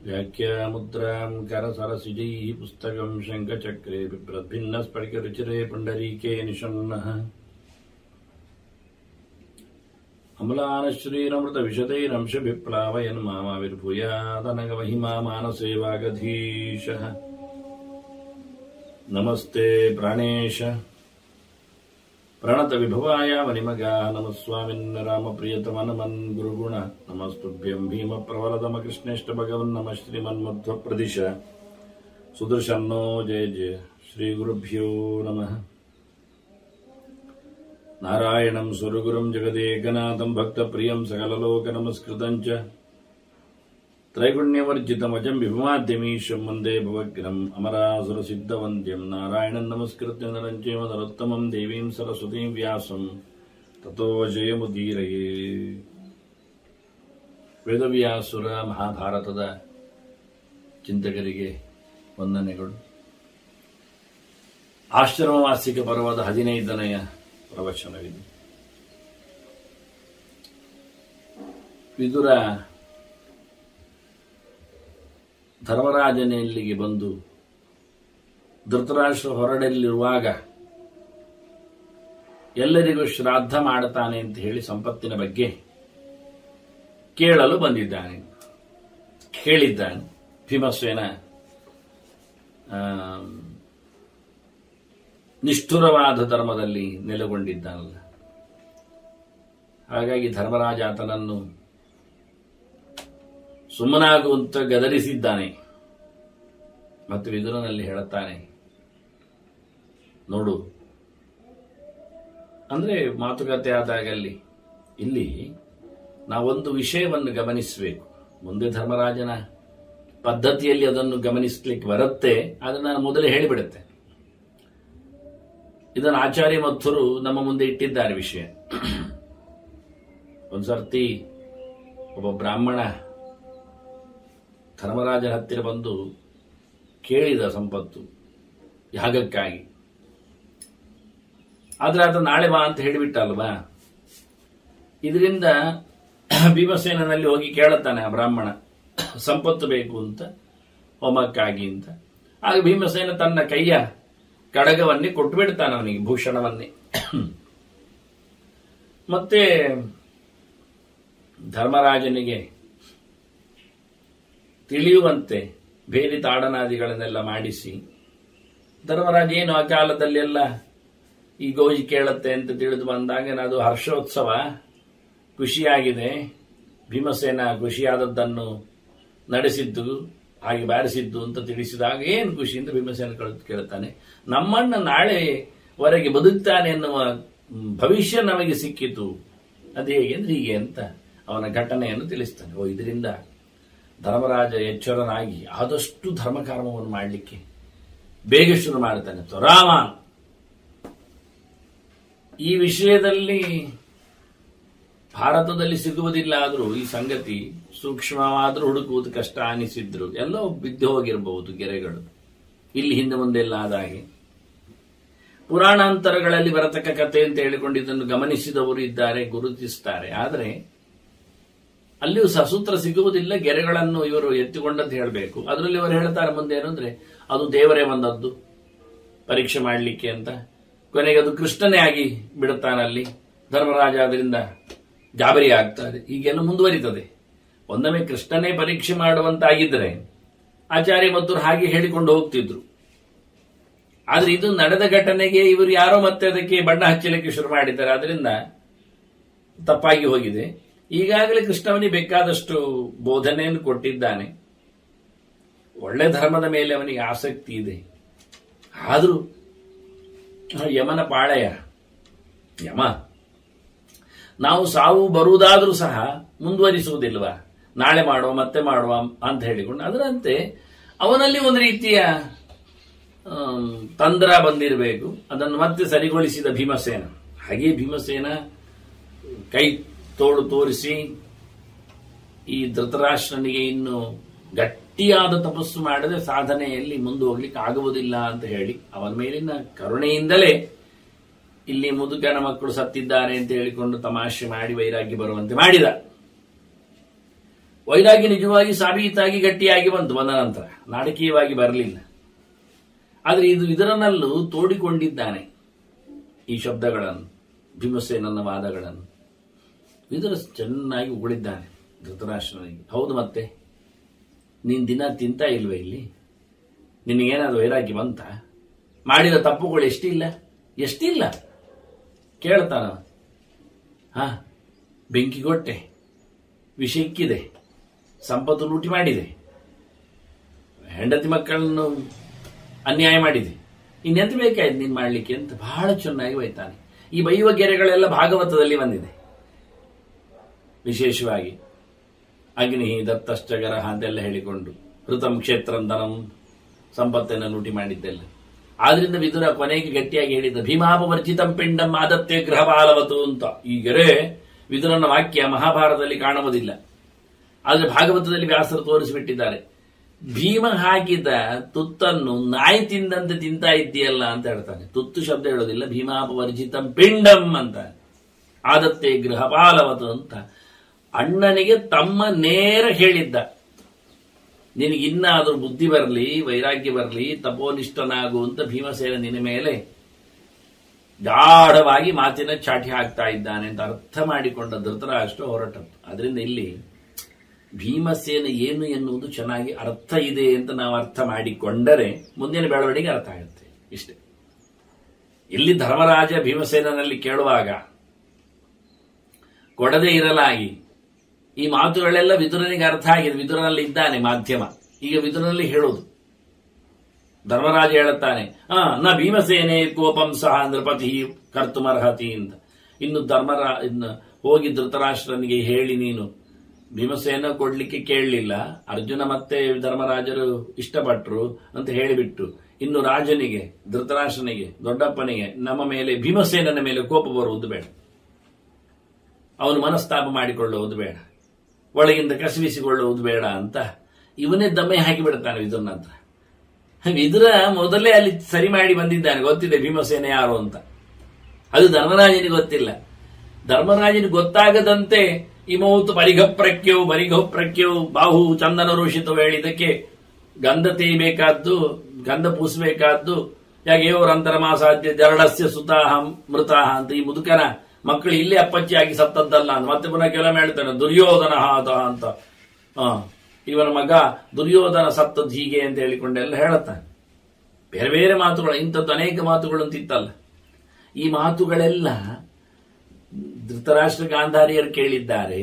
व्याख्यामुद्रां करसरसिजैः पुस्तकं शङ्खचक्रे बिभ्रद्भिन्नस्फटिकरुचिरे पुण्डरीके निषण्णः अम्लानश्रीरमृतविशदैरंशभिप्लावयन् मामाविर्भूयादनगमहिमा मानसे वागधीशः नमस्ते प्राणेश प्रणतविभवाय वनिमगाः नमः स्वामिन् रामप्रियतमनमन् गुरुगुण नमस्तुभ्यं भीमप्रवरदमकृष्णेष्ट भगवन् नमः श्रीमन्मध्वप्रदिश सुदर्शन्नो जय जय श्रीगुरुभ्यो नमः नारायणं स्वरगुरुं जगदेकनाथं भक्तप्रियं सकललोकनमस्कृतं च त्रैगुण्यवर्जितमजं विभुमाद्यमीशं वन्दे भवग्रम् अमरासुरसिद्धवन्द्यं नारायणं नमस्कृत्य नरं चैव नरोत्तमं देवीं सरस्वतीं व्यासं ततो जयमुदीरये. ವೇದವ್ಯಾಸುರ ಮಹಾಭಾರತದ ಚಿಂತಕರಿಗೆ ವಂದನೆಗಳು. ಆಶ್ರಮವಾಸಿಕ ಪರ್ವದ 15ನೆಯ ಪ್ರವಚನವಿದು. ವಿದುರ ಧರ್ಮರಾಜನೆಯಲ್ಲಿಗೆ ಬಂದು ಧೃತರಾಷ್ಟ್ರ ಹೊರಡಲಿರುವಾಗ ಎಲ್ಲರಿಗೂ ಶ್ರಾದ್ದ ಮಾಡುತ್ತಾನೆ ಅಂತ ಹೇಳಿ ಸಂಪತ್ತಿನ ಬಗ್ಗೆ ಕೇಳಲು ಬಂದಿದ್ದಾನೆ. ಕೇಳಿದ್ದಾನೆ. ಭೀಮಸೇನ ನಿಷ್ಠುರವಾದ ಧರ್ಮದಲ್ಲಿ ನೆಲೆಗೊಂಡಿದ್ದಾನಲ್ಲ, ಹಾಗಾಗಿ ಧರ್ಮರಾಜ ಆತನನ್ನು ಸುಮ್ಮನಾಗುವಂತ ಗದರಿಸಿದ್ದಾನೆ. ಮತ್ತು ವಿದುರನಲ್ಲಿ ಹೇಳುತ್ತಾನೆ, ನೋಡು, ಅಂದ್ರೆ ಮಾತುಕತೆ ಆದಾಗಲ್ಲಿ ಇಲ್ಲಿ ನಾವೊಂದು ವಿಷಯವನ್ನು ಗಮನಿಸಬೇಕು. ಮುಂದೆ ಧರ್ಮರಾಜನ ಪದ್ಧತಿಯಲ್ಲಿ ಅದನ್ನು ಗಮನಿಸಲಿಕ್ಕೆ ಬರುತ್ತೆ, ಅದನ್ನು ನಾನು ಮೊದಲೇ ಹೇಳಿಬಿಡುತ್ತೆ. ಇದನ್ನು ಆಚಾರ್ಯ ಮಥುರು ನಮ್ಮ ಮುಂದೆ ಇಟ್ಟಿದ್ದಾರೆ ವಿಷಯ. ಒಂದ್ಸರ್ತಿ ಒಬ್ಬ ಬ್ರಾಹ್ಮಣ ಧರ್ಮರಾಜನ ಹತ್ತಿರ ಬಂದು ಕೇಳಿದ ಸಂಪತ್ತು ಯಾಗಕ್ಕಾಗಿ. ಆದ್ರೆ ಆತ ನಾಳೆ ಬಾ ಅಂತ ಹೇಳಿಬಿಟ್ಟ ಅಲ್ವಾ. ಇದರಿಂದ ಭೀಮಸೇನಲ್ಲಿ ಹೋಗಿ ಕೇಳುತ್ತಾನೆ ಆ ಬ್ರಾಹ್ಮಣ, ಸಂಪತ್ತು ಬೇಕು ಅಂತ, ಹೋಮಕ್ಕಾಗಿ ಅಂತ. ಆಗ ಭೀಮಸೇನ ತನ್ನ ಕೈಯ ಕಡಗವನ್ನೇ ಕೊಟ್ಟು ಬಿಡ್ತಾನೆ ಅವನಿಗೆ, ಭೂಷಣವನ್ನೇ. ಮತ್ತೆ ಧರ್ಮರಾಜನಿಗೆ ತಿಳಿಯುವಂತೆ ಬೇರೆ ತಾಡನಾದಿಗಳನ್ನೆಲ್ಲ ಮಾಡಿಸಿ, ಧರ್ಮರಾಜ ಏನು ಆ ಕಾಲದಲ್ಲೆಲ್ಲ ಈ ಗೋಜಿ ಕೇಳುತ್ತೆ ಅಂತ ತಿಳಿದು ಬಂದಾಗ ಅದು ಹರ್ಷೋತ್ಸವ, ಖುಷಿಯಾಗಿದೆ. ಭೀಮಸೇನ ಖುಷಿಯಾದದ್ದನ್ನು ನಡೆಸಿದ್ದು, ಹಾಗೆ ಬಾರಿಸಿದ್ದು ಅಂತ ತಿಳಿಸಿದಾಗ ಏನು ಖುಷಿ ಅಂತ ಭೀಮಸೇನ ಕೇಳುತ್ತಾನೆ. ನಮ್ಮಣ್ಣ ನಾಳೆವರೆಗೆ ಬದುಕ್ತಾನೆ ಎನ್ನುವ ಭವಿಷ್ಯ ನಮಗೆ ಸಿಕ್ಕಿತು, ಅದು ಹೇಗೆ ಅಂದ್ರೆ ಹೀಗೆ ಅಂತ ಅವನ ಘಟನೆಯನ್ನು ತಿಳಿಸ್ತಾನೆ. ಇದರಿಂದ ಧರ್ಮರಾಜ ಎಚ್ಚರನಾಗಿ ಆದಷ್ಟು ಧರ್ಮಕರ್ಮವನ್ನು ಮಾಡಲಿಕ್ಕೆ ಬೇಗ ಶುರು ಮಾಡ್ತಾನೆ. ರಾಮ ಈ ವಿಷಯದಲ್ಲಿ ಭಾರತದಲ್ಲಿ ಸಿಗುವುದಿಲ್ಲ, ಆದರೂ ಈ ಸಂಗತಿ ಸೂಕ್ಷ್ಮವಾದರೂ ಹುಡುಕುವುದು ಕಷ್ಟ ಅನಿಸಿದ್ರು ಎಲ್ಲೋ ಬಿದ್ದು ಹೋಗಿರಬಹುದು ಗೆರೆಗಳು, ಇಲ್ಲಿ ಹಿಂದೆ ಮುಂದೆಲ್ಲ ಆದ ಹಾಗೆ. ಪುರಾಣಾಂತರಗಳಲ್ಲಿ ಬರತಕ್ಕ ಕಥೆ ಅಂತ ಹೇಳಿಕೊಂಡು ಇದನ್ನು ಗಮನಿಸಿದವರು ಇದ್ದಾರೆ, ಗುರುತಿಸುತ್ತಾರೆ. ಆದರೆ ಅಲ್ಲಿಯೂ ಸಸೂತ್ರ ಸಿಗುವುದಿಲ್ಲ. ಗೆರೆಗಳನ್ನು ಇವರು ಎತ್ತಿಕೊಂಡದ್ದು ಹೇಳಬೇಕು. ಅದರಲ್ಲಿ ಇವರು ಹೇಳ್ತಾರೆ ಮುಂದೆ ಏನು ಅಂದ್ರೆ, ಅದು ದೇವರೇ ಬಂದದ್ದು ಪರೀಕ್ಷೆ ಮಾಡಲಿಕ್ಕೆ ಅಂತ. ಕೊನೆಗೆ ಅದು ಕೃಷ್ಣನೇ ಆಗಿ ಬಿಡುತ್ತಾನಲ್ಲಿ. ಧರ್ಮರಾಜ ಅದರಿಂದ ಗಾಬರಿ ಆಗ್ತಾರೆ. ಹೀಗೆಲ್ಲ ಮುಂದುವರಿತದೆ. ಒಂದೊಮ್ಮೆ ಕೃಷ್ಣನೇ ಪರೀಕ್ಷೆ ಮಾಡುವಂತಾಗಿದ್ದರೆ ಆಚಾರ್ಯ ಮತ್ತು ಹಾಗೆ ಹೇಳಿಕೊಂಡು ಹೋಗ್ತಿದ್ರು. ಆದ್ರೆ ಇದು ನಡೆದ ಘಟನೆಗೆ ಇವರು ಯಾರೋ ಮತ್ತೆ ಅದಕ್ಕೆ ಬಣ್ಣ ಹಚ್ಚಲಿಕ್ಕೆ ಶುರು ಮಾಡಿದ್ದಾರೆ. ಅದರಿಂದ ತಪ್ಪಾಗಿ ಹೋಗಿದೆ. ಈಗಾಗಲೇ ಕೃಷ್ಣವನಿಗೆ ಬೇಕಾದಷ್ಟು ಬೋಧನೆಯನ್ನು ಕೊಟ್ಟಿದ್ದಾನೆ. ಒಳ್ಳೆ ಧರ್ಮದ ಮೇಲೆ ಅವನಿಗೆ ಆಸಕ್ತಿ ಇದೆ. ಆದರೂ ಯಮನ ಪಾಳೆಯ ಯಮ, ನಾವು ಸಾವು ಬರುವುದಾದ್ರೂ ಸಹ ಮುಂದುವರಿಸುವುದಿಲ್ವಾ, ನಾಳೆ ಮಾಡುವ ಮತ್ತೆ ಮಾಡುವ ಅಂತ ಹೇಳಿಕೊಂಡು. ಅದರಂತೆ ಅವನಲ್ಲಿ ಒಂದು ರೀತಿಯ ತಂದ್ರ ಬಂದಿರಬೇಕು. ಅದನ್ನು ಮತ್ತೆ ಸರಿಗೊಳಿಸಿದ ಭೀಮಸೇನ. ಹಾಗೆ ಭೀಮಸೇನ ಕೈ ತೋಳು ತೋರಿಸಿ ಈ ಧೃತರಾಷ್ಟ್ರನಿಗೆ ಇನ್ನು ಗಟ್ಟಿಯಾದ ತಪಸ್ಸು ಮಾಡದೆ ಸಾಧನೆಯಲ್ಲಿ ಮುಂದೆ ಹೋಗ್ಲಿಕ್ಕೆ ಆಗುವುದಿಲ್ಲ ಅಂತ ಹೇಳಿ ಅವನ ಮೇಲಿನ ಕರುಣೆಯಿಂದಲೇ ಇಲ್ಲಿ ಮುದುಕನ ಮಕ್ಕಳು ಸತ್ತಿದ್ದಾರೆ ಅಂತ ಹೇಳಿಕೊಂಡು ತಮಾಷೆ ಮಾಡಿ ವೈರಾಗ್ಯ ಬರುವಂತೆ ಮಾಡಿದ. ವೈರಾಗ್ಯ ನಿಜವಾಗಿ ಸಾಬೀತಾಗಿ ಗಟ್ಟಿಯಾಗಿ ಬಂದ ನಂತರ ನಾಟಕೀಯವಾಗಿ ಬರಲಿಲ್ಲ. ಆದರೆ ಇದರನ್ನಲ್ಲೂ ತೋಡಿಕೊಂಡಿದ್ದಾನೆ ಈ ಶಬ್ದಗಳನ್ನು, ಭೀಮಸೇನನ ವಾದಗಳನ್ನು. ವಿದುರ ಚೆನ್ನಾಗಿ ಉಗುಳಿದ್ದಾನೆ ಧೃತರಾಷ್ಟ್ರನಿಗೆ. ಹೌದು, ಮತ್ತೆ ನೀನ್ ದಿನ ತಿಂತ ಇಲ್ವೇ ಇಲ್ಲಿ? ನಿನಗೇನಾದ್ರು ವೈರಾಗ್ಯ ಬಂತ? ಮಾಡಿದ ತಪ್ಪುಗಳು ಎಷ್ಟಿಲ್ಲ ಕೇಳ್ತಾನ. ಬೆಂಕಿಗೊಟ್ಟೆ, ವಿಷ ಇಕ್ಕಿದೆ, ಸಂಪತ್ತು ಲೂಟಿ ಮಾಡಿದೆ, ಹೆಂಡತಿ ಮಕ್ಕಳನ್ನು ಅನ್ಯಾಯ ಮಾಡಿದೆ, ಇನ್ನೆಂತ ಬೇಕಾಯ್ತು ನೀನ್ ಮಾಡ್ಲಿಕ್ಕೆ ಅಂತ ಬಹಳ ಚೆನ್ನಾಗಿ ಬೈತಾನೆ. ಈ ಬೈಯುವ ಗೆರೆಗಳೆಲ್ಲ ಭಾಗವತದಲ್ಲಿ ಬಂದಿದೆ. ವಿಶೇಷವಾಗಿ ಅಗ್ನಿ ದತ್ತಶ್ಚಗರ ಅಂತೆಲ್ಲ ಹೇಳಿಕೊಂಡು ಋತಂ ಕ್ಷೇತ್ರಂಧನಂ ಸಂಪತ್ತನ್ನು ಲೂಟಿ ಮಾಡಿದ್ದೆಲ್ಲ. ಆದ್ರಿಂದ ವಿದುರ ಕೊನೆಗೆ ಗಟ್ಟಿಯಾಗಿ ಹೇಳಿದ ಭೀಮಾಪವರ್ಜಿತಂ ಪಿಂಡಂ ಆದತ್ತೆ ಗೃಹಪಾಲವತು ಅಂತ. ಈ ಗೆರೆ ವಿದುರನ ವಾಕ್ಯ ಮಹಾಭಾರತದಲ್ಲಿ ಕಾಣುವುದಿಲ್ಲ, ಆದ್ರೆ ಭಾಗವತದಲ್ಲಿ ವ್ಯಾಸರು ತೋರಿಸಿಬಿಟ್ಟಿದ್ದಾರೆ. ಭೀಮ ಹಾಕಿದ ತುತ್ತನ್ನು ನಾಯಿ ತಿಂದಂತೆ ತಿಂತಾ ಇದ್ದೀಯಲ್ಲ ಅಂತ ಹೇಳ್ತಾನೆ. ತುತ್ತು ಶಬ್ದ ಹೇಳೋದಿಲ್ಲ, ಭೀಮಾಪವರ್ಜಿತಂ ಪಿಂಡಂ ಅಂತ. ಆದತ್ತೆ ಗೃಹಪಾಲವತು ಅಂತ ಅಣ್ಣನಿಗೆ ತಮ್ಮ ನೇರ ಹೇಳಿದ್ದ. ನಿನಗಿನ್ನಾದರೂ ಬುದ್ಧಿ ಬರಲಿ, ವೈರಾಗ್ಯ ಬರಲಿ, ತಪೋನಿಷ್ಠನಾಗು ಅಂತ ಭೀಮಸೇನ ನಿನ್ನ ಮೇಲೆ ಗಾಢವಾಗಿ ಮಾತಿನ ಚಾಟಿ ಹಾಕ್ತಾ ಇದ್ದಾನೆ ಅಂತ ಅರ್ಥ ಮಾಡಿಕೊಂಡ ಧೃತರಾಷ್ಟ್ರ ಹೊರಟದ್ದು. ಅದರಿಂದ ಇಲ್ಲಿ ಭೀಮಸೇನ ಏನು ಎನ್ನುವುದು ಚೆನ್ನಾಗಿ ಅರ್ಥ ಇದೆ ಅಂತ ನಾವು ಅರ್ಥ ಮಾಡಿಕೊಂಡರೆ ಮುಂದಿನ ಬೆಳವಣಿಗೆ ಅರ್ಥ ಆಗುತ್ತೆ. ಇಷ್ಟೇ. ಇಲ್ಲಿ ಧರ್ಮರಾಜ ಭೀಮಸೇನಲ್ಲಿ ಕೇಳುವಾಗ ಕೊಡದೇ ಇರಲಾಗಿ ಈ ಮಾತುಗಳೆಲ್ಲ ವಿದುರನಿಗೆ ಅರ್ಥ ಆಗಿದೆ. ವಿದುರನಲ್ಲಿ ಇದ್ದಾನೆ ಮಾಧ್ಯಮ. ಈಗ ವಿದುರನಲ್ಲಿ ಹೇಳೋದು. ಧರ್ಮರಾಜ ಹೇಳುತ್ತಾನೆ, ನ ಭೀಮಸೇನೆ ಕೋಪಂ ಸಹ ನೃಪತಿ ಕರ್ತುಮರ್ಹತಿ ಅಂತ. ಇನ್ನು ಹೋಗಿ ಧೃತರಾಷ್ಟ್ರನಿಗೆ ಹೇಳಿ, ನೀನು ಭೀಮಸೇನ ಕೊಡ್ಲಿಕ್ಕೆ ಕೇಳಲಿಲ್ಲ, ಅರ್ಜುನ ಮತ್ತೆ ಧರ್ಮರಾಜರು ಇಷ್ಟಪಟ್ರು ಅಂತ ಹೇಳಿಬಿಟ್ಟು ಇನ್ನು ರಾಜನಿಗೆ, ಧೃತರಾಷ್ಟ್ರನಿಗೆ, ದೊಡ್ಡಪ್ಪನಿಗೆ ನಮ್ಮ ಮೇಲೆ, ಭೀಮಸೇನನ ಮೇಲೆ ಕೋಪ ಬರುವುದು ಬೇಡ, ಅವನು ಮನಸ್ತಾಪ ಮಾಡಿಕೊಳ್ಳುವುದು ಬೇಡ, ಒಳಗಿಂದ ಕಸಿವಿಸಿಕೊಳ್ಳುವುದು ಬೇಡ ಅಂತ ಇವನೇ ದಮ್ಮೆ ಹಾಕಿಬಿಡ್ತಾನೆ ವಿದುರನ ಹತ್ರ. ವಿದುರ ಮೊದಲೇ ಅಲ್ಲಿ ಸರಿ ಮಾಡಿ ಬಂದಿದ್ದಾನೆ, ಗೊತ್ತಿದೆ ಭೀಮಸೇನ ಯಾರು ಅಂತ. ಅದು ಧರ್ಮರಾಜನಿಗೆ ಗೊತ್ತಿಲ್ಲ. ಧರ್ಮರಾಜನಿಗೆ ಗೊತ್ತಾಗದಂತೆ ಇಮೌತು ಪರಿಘಪ್ರಕ್ಯವು ಬಾಹು ಚಂದನ ಋಷಿತು ಹೇಳಿದಕ್ಕೆ ಗಂಧ ತೇಯಬೇಕಾದ್ದು, ಗಂಧ ಪೂಸಬೇಕಾದ್ದು, ಯಾಗೇವರಂತರ ಮಾಸಾಧ್ಯ ಜರಡಸ್ಯ ಸುತಾಹಂ ಮೃತಾಹ ಅಂತ. ಈ ಮುದುಕನ ಮಕ್ಕಳು ಇಲ್ಲೇ ಅಪ್ಪಚ್ಚಿಯಾಗಿ ಸತ್ತದ್ದಲ್ಲ ಅಂತ ಮತ್ತೆ ಪುನಃ ಕೆಲವೊಮ್ಮೆ ಹೇಳ್ತಾನೆ, ದುರ್ಯೋಧನ ಹಾತ ಅಂತ. ಇವನ ಮಗ ದುರ್ಯೋಧನ ಸತ್ತದ್ದು ಹೀಗೆ ಅಂತ ಹೇಳಿಕೊಂಡೆಲ್ಲ ಹೇಳುತ್ತಾನೆ. ಬೇರೆ ಬೇರೆ ಮಾತುಗಳು, ಇಂಥದ್ದು ಅನೇಕ ಮಾತುಗಳು ಅಂತಿತ್ತಲ್ಲ. ಈ ಮಾತುಗಳೆಲ್ಲ ಧೃತರಾಷ್ಟ್ರ ಗಾಂಧಾರಿಯರು ಕೇಳಿದ್ದಾರೆ.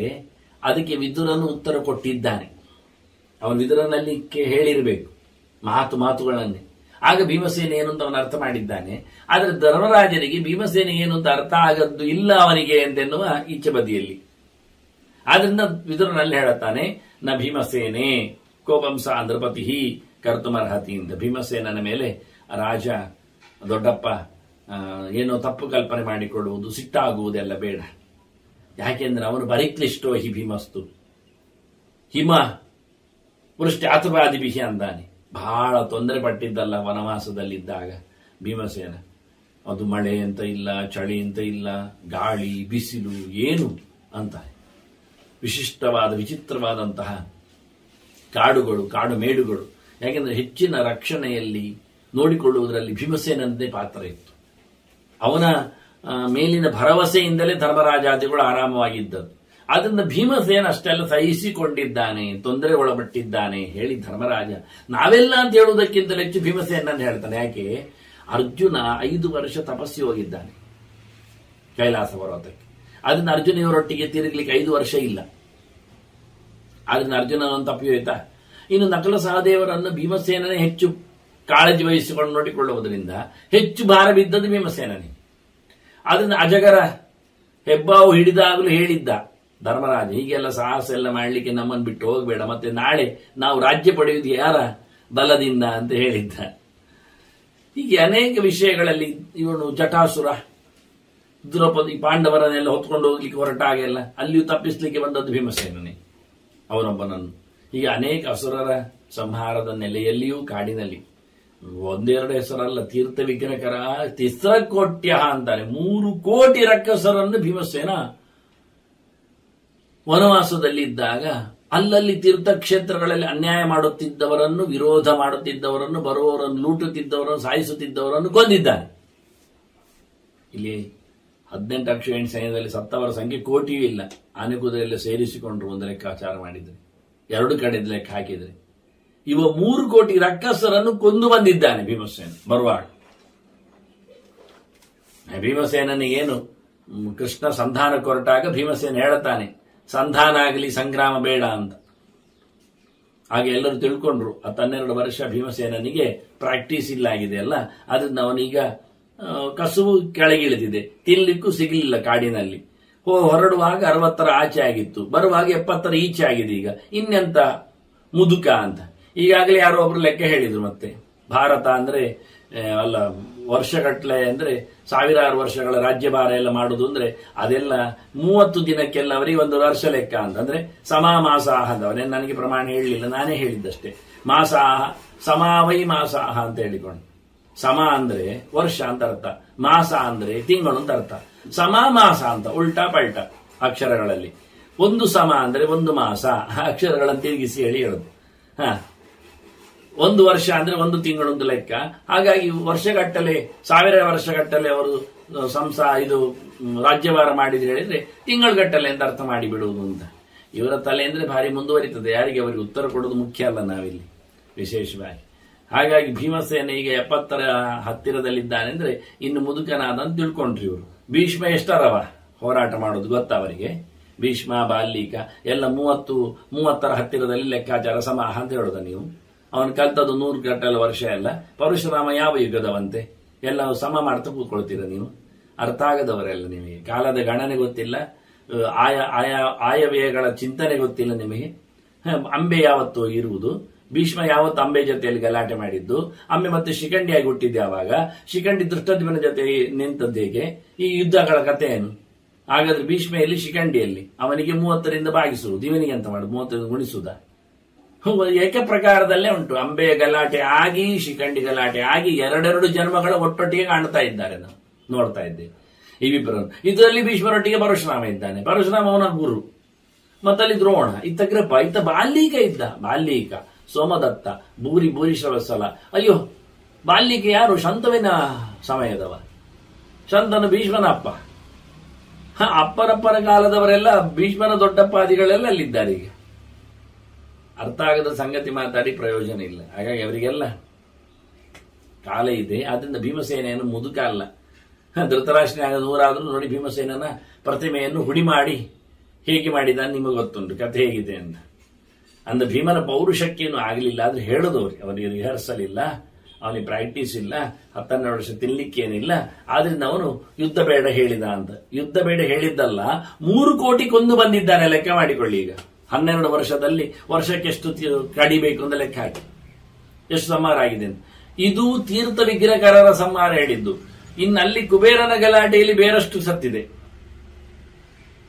ಅದಕ್ಕೆ ವಿದುರನು ಉತ್ತರ ಕೊಟ್ಟಿದ್ದಾನೆ. ಅವನು ವಿದುರನಲ್ಲಿ ಹೇಳಿರಬೇಕು ಮಾತುಗಳನ್ನೇ. ಆಗ ಭೀಮಸೇನ ಏನು ಅಂತ ಅವನು ಅರ್ಥ ಮಾಡಿದ್ದಾನೆ. ಆದರೆ ಧರ್ಮರಾಜನಿಗೆ ಭೀಮಸೇನ ಏನು ಅಂತ ಅರ್ಥ ಆಗದ್ದು ಇಲ್ಲ ಅವನಿಗೆ ಎಂತೆನ್ನುವ ಈಚೆ ಬದಿಯಲ್ಲಿ. ಆದ್ರಿಂದ ವಿದುರನಲ್ಲಿ ಹೇಳುತ್ತಾನೆ, ನ ಭೀಮಸೇನೆ ಕೋಪಂಸ ನೃಪತಿ ಕರ್ತುಮರ್ಹತಿ ಅಂತ. ಭೀಮಸೇನನ ಮೇಲೆ ರಾಜ ದೊಡ್ಡಪ್ಪ ಏನೋ ತಪ್ಪು ಕಲ್ಪನೆ ಮಾಡಿಕೊಳ್ಳುವುದು, ಸಿಟ್ಟಾಗುವುದೆಲ್ಲ ಬೇಡ. ಯಾಕೆಂದ್ರೆ ಅವನು ಬರಿಕ್ಲಿಷ್ಟೋ ಹಿ ಭೀಮಸ್ತು ಹಿಮ ವೃಷ್ಟಿ ಆತಪಾದಿ ಬಿಹಿ ಅಂದಾನೆ. ಬಹಳ ತೊಂದರೆ ಪಟ್ಟಿದ್ದಲ್ಲ ವನವಾಸದಲ್ಲಿದ್ದಾಗ ಭೀಮಸೇನ. ಅದು ಮಳೆ ಅಂತ ಇಲ್ಲ, ಚಳಿ ಅಂತ ಇಲ್ಲ, ಗಾಳಿ ಬಿಸಿಲು ಏನು ಅಂತ ವಿಶಿಷ್ಟವಾದ ವಿಚಿತ್ರವಾದಂತಹ ಕಾಡುಗಳು, ಕಾಡು ಮೇಡುಗಳು. ಯಾಕೆಂದ್ರೆ ಹೆಚ್ಚಿನ ರಕ್ಷಣೆಯಲ್ಲಿ ನೋಡಿಕೊಳ್ಳುವುದರಲ್ಲಿ ಭೀಮಸೇನಂದೇ ಪಾತ್ರ ಇತ್ತು. ಅವನ ಮೇಲಿನ ಭರವಸೆಯಿಂದಲೇ ಧರ್ಮರಾಜಾದಿಗಳು ಆರಾಮವಾಗಿದ್ದದ್ದು. ಆದ್ರಿಂದ ಭೀಮಸೇನ ಅಷ್ಟೆಲ್ಲ ಸಹಿಸಿಕೊಂಡಿದ್ದಾನೆ, ತೊಂದರೆ ಒಳಪಟ್ಟಿದ್ದಾನೆ ಹೇಳಿ ಧರ್ಮರಾಜ ನಾವೆಲ್ಲ ಅಂತ ಹೇಳುವುದಕ್ಕಿಂತಲೂ ಹೆಚ್ಚು ಭೀಮಸೇನನ್ನು ಹೇಳ್ತಾನೆ. ಯಾಕೆ? ಅರ್ಜುನ 5 ವರ್ಷ ತಪಸ್ಸಿ ಹೋಗಿದ್ದಾನೆ ಕೈಲಾಸ ಪರ್ವತಕ್ಕೆ. ಅದನ್ನ ಅರ್ಜುನ ಇವರೊಟ್ಟಿಗೆ ತಿರುಗಲಿಕ್ಕೆ 5 ವರ್ಷ ಇಲ್ಲ. ಆದ್ರಿಂದ ಅರ್ಜುನನನ್ನು ತಪ್ಪಿಯೋಯ್ತಾ? ಇನ್ನು ನಕಲ ಸಹದೇವರನ್ನು ಭೀಮಸೇನನೇ ಹೆಚ್ಚು ಕಾಳಜಿ ವಹಿಸಿಕೊಂಡು ನೋಡಿಕೊಳ್ಳುವುದರಿಂದ ಹೆಚ್ಚು ಭಾರ ಬಿದ್ದದ್ದು ಭೀಮಸೇನನೇ. ಆದ್ರಿಂದ ಅಜಗರ ಹೆಬ್ಬಾವು ಹಿಡಿದಾಗಲೂ ಹೇಳಿದ್ದ ಧರ್ಮರಾಜ, ಹೀಗೆಲ್ಲ ಸಾಹಸ ಎಲ್ಲ ಮಾಡಲಿಕ್ಕೆ ನಮ್ಮನ್ನು ಬಿಟ್ಟು ಹೋಗಬೇಡ, ಮತ್ತೆ ನಾಳೆ ನಾವು ರಾಜ್ಯ ಪಡೆಯುವುದು ಯಾರ ಬಲದಿಂದ ಅಂತ ಹೇಳಿದ್ದ. ಹೀಗೆ ಅನೇಕ ವಿಷಯಗಳಲ್ಲಿ ಇವನು ಜಟಾಸುರ, ದ್ರೌಪದಿ ಪಾಂಡವರನ್ನೆಲ್ಲ ಹೊತ್ಕೊಂಡು ಹೋಗ್ಲಿಕ್ಕೆ ಹೊರಟಾಗೆಲ್ಲ ಅಲ್ಲಿಯೂ ತಪ್ಪಿಸ್ಲಿಕ್ಕೆ ಬಂದದ್ದು ಭೀಮಸೇನನೇ ಅವನೊಬ್ಬನನ್ನು. ಹೀಗೆ ಅನೇಕ ಅಸುರರ ಸಂಹಾರದ ನೆಲೆಯಲ್ಲಿಯೂ ಕಾಡಿನಲ್ಲಿ ಒಂದೆರಡು ಹೆಸರಲ್ಲ, ತೀರ್ಥ ವಿಘ್ನಕರ ತಿಸ್ರಕೋಟ್ಯ ಅಂತಾರೆ. 3 ಕೋಟಿ ರಕ್ಕಸರನ್ನು ಭೀಮಸೇನ ವನವಾಸದಲ್ಲಿದ್ದಾಗ ಅಲ್ಲಲ್ಲಿ ತೀರ್ಥಕ್ಷೇತ್ರಗಳಲ್ಲಿ ಅನ್ಯಾಯ ಮಾಡುತ್ತಿದ್ದವರನ್ನು, ವಿರೋಧ ಮಾಡುತ್ತಿದ್ದವರನ್ನು, ಬರುವವರನ್ನು ಲೂಟುತ್ತಿದ್ದವರನ್ನು, ಸಾಯಿಸುತ್ತಿದ್ದವರನ್ನು ಕೊಂದಿದ್ದಾನೆ. ಇಲ್ಲಿ 18 ಅಕ್ಷೋಹಿಣಿ ಸೈನ್ಯದಲ್ಲಿ ಸತ್ತವರ ಸಂಖ್ಯೆ ಕೋಟಿಯೂ ಇಲ್ಲ. ಆನೆ ಕುದುರೆಯಲ್ಲಿ ಸೇರಿಸಿಕೊಂಡ್ರು ಒಂದು ಲೆಕ್ಕಾಚಾರ ಮಾಡಿದ್ರೆ, 2 ಕಡೆ ಲೆಕ್ಕ ಹಾಕಿದ್ರೆ. ಇವ 3 ಕೋಟಿ ರಕ್ಕಸರನ್ನು ಕೊಂದು ಬಂದಿದ್ದಾನೆ ಭೀಮಸೇನ ಬರುವಾಗ. ಭೀಮಸೇನನಿಗೇನು ಕೃಷ್ಣ ಸಂಧಾನ ಕೊರಟಾಗ ಭೀಮಸೇನ ಹೇಳ್ತಾನೆ, ಸಂಧಾನ ಆಗಲಿ ಸಂಗ್ರಾಮ ಬೇಡ ಅಂತ. ಹಾಗೆ ಎಲ್ಲರೂ ತಿಳ್ಕೊಂಡ್ರು. 12 ವರ್ಷ ಭೀಮಸೇನನಿಗೆ ಪ್ರಾಕ್ಟೀಸ್ ಇಲ್ಲ ಆಗಿದೆ ಅಲ್ಲ, ಅದರಿಂದ ಅವನೀಗ ಕಸುವು ಕೆಳಗಿಳಿದಿದೆ, ತಿನ್ಲಿಕ್ಕೂ ಸಿಗಲಿಲ್ಲ ಕಾಡಿನಲ್ಲಿ. ಹೊರಡುವಾಗ 60 ಆಚೆ ಆಗಿತ್ತು, ಬರುವಾಗ 70 ಈಚೆ ಆಗಿದೆ. ಈಗ ಇನ್ನೆಂತ ಮುದುಕ ಅಂತ ಈಗಾಗಲೇ ಯಾರೋ ಒಬ್ರು ಲೆಕ್ಕ ಹೇಳಿದ್ರು. ಮತ್ತೆ ಭಾರತ ಅಂದ್ರೆ ಅಲ್ಲ, ವರ್ಷಗಟ್ಟಲೆ ಅಂದ್ರೆ 1000 ವರ್ಷಗಳ ರಾಜ್ಯಭಾರ ಎಲ್ಲ ಮಾಡುದು ಅಂದ್ರೆ ಅದೆಲ್ಲ 30 ದಿನಕ್ಕೆಲ್ಲ ಅವರಿಗೆ 1 ವರ್ಷ ಲೆಕ್ಕ ಅಂತ. ಅಂದ್ರೆ ಸಮಾಮಾಸಾಹ ಅಂತ ಅವನೇ ನನಗೆ ಪ್ರಮಾಣ ಹೇಳಲಿಲ್ಲ, ನಾನೇ ಹೇಳಿದ್ದಷ್ಟೇ. ಮಾಸಾಹ ಸಮಾವೈ ಮಾಸಾಹ ಅಂತ ಹೇಳಿಕೊಂಡು, ಸಮ ಅಂದ್ರೆ ವರ್ಷ ಅಂತ ಅರ್ಥ, ಮಾಸ ಅಂದ್ರೆ ತಿಂಗಳು ಅಂತ ಅರ್ಥ. ಸಮಾಮಾಸ ಅಂತ ಉಲ್ಟಾ ಪಲ್ಟಾ ಅಕ್ಷರಗಳಲ್ಲಿ. 1 ಸಮ ಅಂದ್ರೆ 1 ಮಾಸ, ಅಕ್ಷರಗಳನ್ನು ತಿರುಗಿಸಿ ಹೇಳೋದು. 1 ವರ್ಷ ಅಂದ್ರೆ 1 ತಿಂಗಳು ಒಂದು ಲೆಕ್ಕ. ಹಾಗಾಗಿ ವರ್ಷಗಟ್ಟಲೆ 1000 ವರ್ಷಗಟ್ಟಲೆ ಅವರು ಇದು ರಾಜ್ಯಭಾರ ಮಾಡಿದ್ರೆ ಹೇಳಿದ್ರೆ ತಿಂಗಳುಗಟ್ಟಲೆ ಅಂತ ಅರ್ಥ ಮಾಡಿಬಿಡುವುದು ಅಂತ. ಇವರ ತಲೆ ಅಂದ್ರೆ ಭಾರಿ ಮುಂದುವರಿತದೆ. ಯಾರಿಗೆ ಅವರಿಗೆ ಉತ್ತರ ಕೊಡೋದು ಮುಖ್ಯ ಅಲ್ಲ ನಾವಿಲ್ಲಿ ವಿಶೇಷವಾಗಿ. ಹಾಗಾಗಿ ಭೀಮಸೇನ ಈಗ 70 ಹತ್ತಿರದಲ್ಲಿದ್ದಾನೆ ಅಂದ್ರೆ ಇನ್ನು ಮುದುಕನಾದಂತ ತಿಳ್ಕೊಂಡ್ರಿ ಇವರು. ಭೀಷ್ಮ ಎಷ್ಟರವ ಹೋರಾಟ ಮಾಡೋದು ಗೊತ್ತಾ ಅವರಿಗೆ? ಭೀಷ್ಮ ಬಾಲ್ಯಕ ಎಲ್ಲ 30 ಹತ್ತಿರದಲ್ಲಿ ಲೆಕ್ಕಾಚಾರ ಸಮಾಹ ಅಂತ ಹೇಳೋದ ನೀವು. ಅವನು ಕಲ್ತದ್ದು 100 ಗಟ್ಟಲೆ ವರ್ಷ ಎಲ್ಲ. ಪರಶುರಾಮ ಯಾವ ಯುಗದವಂತೆ? ಎಲ್ಲ ಸಮ ಮಾಡ್ತಾ ಕೂತ್ಕೊಳ್ತೀರ ನೀವು. ಅರ್ಥ ಆಗದವರೆಲ್ಲ ನಿಮಗೆ. ಕಾಲದ ಗಣನೆ ಗೊತ್ತಿಲ್ಲ, ಆಯವ್ಯಯಗಳ ಚಿಂತನೆ ಗೊತ್ತಿಲ್ಲ ನಿಮಗೆ. ಅಂಬೆ ಯಾವತ್ತು ಇರುವುದು, ಭೀಷ್ಮ ಯಾವತ್ತು ಅಂಬೆ ಜೊತೆಯಲ್ಲಿ ಗಲಾಟೆ ಮಾಡಿದ್ದು, ಅಂಬೆ ಮತ್ತೆ ಶಿಖಂಡಿಯಾಗಿ ಹುಟ್ಟಿದ್ದೆ. ಆವಾಗ ಶಿಖಂಡಿ ದೃಷ್ಟದ್ಯುಮ್ನ ಜೊತೆ ನಿಂತದ್ದು ಹೇಗೆ? ಈ ಯುದ್ಧಗಳ ಕಥೆ ಏನು? ಹಾಗಾದ್ರೆ ಭೀಷ್ಮೆಯಲ್ಲಿ ಶಿಖಂಡಿಯಲ್ಲಿ ಅವನಿಗೆ 30ರಿಂದ ಭಾಗಿಸುವುದು, ಇವನಿಗೆ ಅಂತ ಮಾಡುದು 30ರಿಂದ ಗುಣಿಸುವುದ? ಏಕ ಪ್ರಕಾರದಲ್ಲೇ ಉಂಟು. ಅಂಬೆಯ ಗಲಾಟೆ ಆಗಿ ಶಿಖಂಡಿ ಗಲಾಟೆ ಆಗಿ 2 ಜನ್ಮಗಳ ಒಟ್ಟೊಟ್ಟಿಗೆ ಕಾಣ್ತಾ ಇದ್ದಾರೆ, ನಾವು ನೋಡ್ತಾ ಇದ್ದೇವೆ ಇವಿಬ್ಬರನ್ನು. ಇದರಲ್ಲಿ ಭೀಷ್ಮರೊಟ್ಟಿಗೆ ಪರಶುರಾಮ ಇದ್ದಾನೆ. ಪರಶುರಾಮ ಅವನ ಗುರು. ಮತ್ತಲ್ಲಿ ದ್ರೋಣ, ಇತ್ತ ಕೃಪ, ಇತ್ತ ಬಾಲ್ಯೀಕ ಇದ್ದ. ಬಾಲ್ಯೀಕ, ಸೋಮದತ್ತ, ಭೂರಿಶ್ರವತ್ಸಲ. ಅಯ್ಯೋ, ಬಾಲ್ಯೀಕ ಯಾರು? ಶಂತವಿನ ಸಮಯದವ. ಶಂತನು ಭೀಷ್ಮನ ಅಪ್ಪ. ಅಪ್ಪರಪ್ಪರ ಕಾಲದವರೆಲ್ಲ ಭೀಷ್ಮನ ದೊಡ್ಡಪ್ಪಾದಿಗಳೆಲ್ಲ ಅಲ್ಲಿದ್ದಾರೆ. ಈಗ ಅರ್ಥ ಆಗದ ಸಂಗತಿ ಮಾತಾಡಿ ಪ್ರಯೋಜನ ಇಲ್ಲ. ಹಾಗಾಗಿ ಅವರಿಗೆಲ್ಲ ಕಾಲ ಇದೆ. ಆದ್ರಿಂದ ಭೀಮಸೇನೆಯನ್ನು ಮುದುಕ ಅಲ್ಲ. ಧೃತರಾಷ್ಟ್ರನೇ ಆಗ 100 ಆದ್ರೂ ನೋಡಿ ಭೀಮಸೇನನ ಪ್ರತಿಮೆಯನ್ನು ಹುಡಿ ಮಾಡಿ ಹೇಗೆ ಮಾಡಿದ ನಿಮಗೆ ಗೊತ್ತುಂಟು ಕಥೆ ಹೇಗಿದೆ ಅಂತ. ಅಂದ್ರೆ ಭೀಮನ ಪೌರುಷಕ್ಕೇನು ಆಗಲಿಲ್ಲ, ಆದ್ರೆ ಹೇಳೋದವ್ರಿ. ಅವನಿಗೆ ರಿಹರ್ಸಲ್ ಇಲ್ಲ, ಅವನಿಗೆ ಪ್ರಾಕ್ಟೀಸ್ ಇಲ್ಲ, 12 ವರ್ಷ ತಿನ್ಲಿಕ್ಕೇನಿಲ್ಲ. ಆದ್ರಿಂದ ಅವನು ಯುದ್ಧ ಬೇಡ ಹೇಳಿದ ಅಂತ. ಯುದ್ಧ ಬೇಡ ಹೇಳಿದ್ದಲ್ಲ, 3 ಕೋಟಿ ಕೊಂದು ಬಂದಿದ್ದಾನೆ. ಲೆಕ್ಕ ಮಾಡಿಕೊಳ್ಳಿ. ಈಗ 12 ವರ್ಷದಲ್ಲಿ ವರ್ಷಕ್ಕೆ ಎಷ್ಟು ಕಡಿಬೇಕು ಅಂತ ಲೆಕ್ಕ ಹಾಕಿ ಎಷ್ಟು ಸಂಹಾರ ಆಗಿದೆ ಅಂತ. ಇದು ತೀರ್ಥ ವಿಗ್ರಹಕಾರರ ಸಂಹಾರ ಹೇಳಿದ್ದು. ಇನ್ನಲ್ಲಿ ಕುಬೇರನ ಗಲಾಟೆಯಲ್ಲಿ ಬೇರಷ್ಟು ಸತ್ತಿದೆ.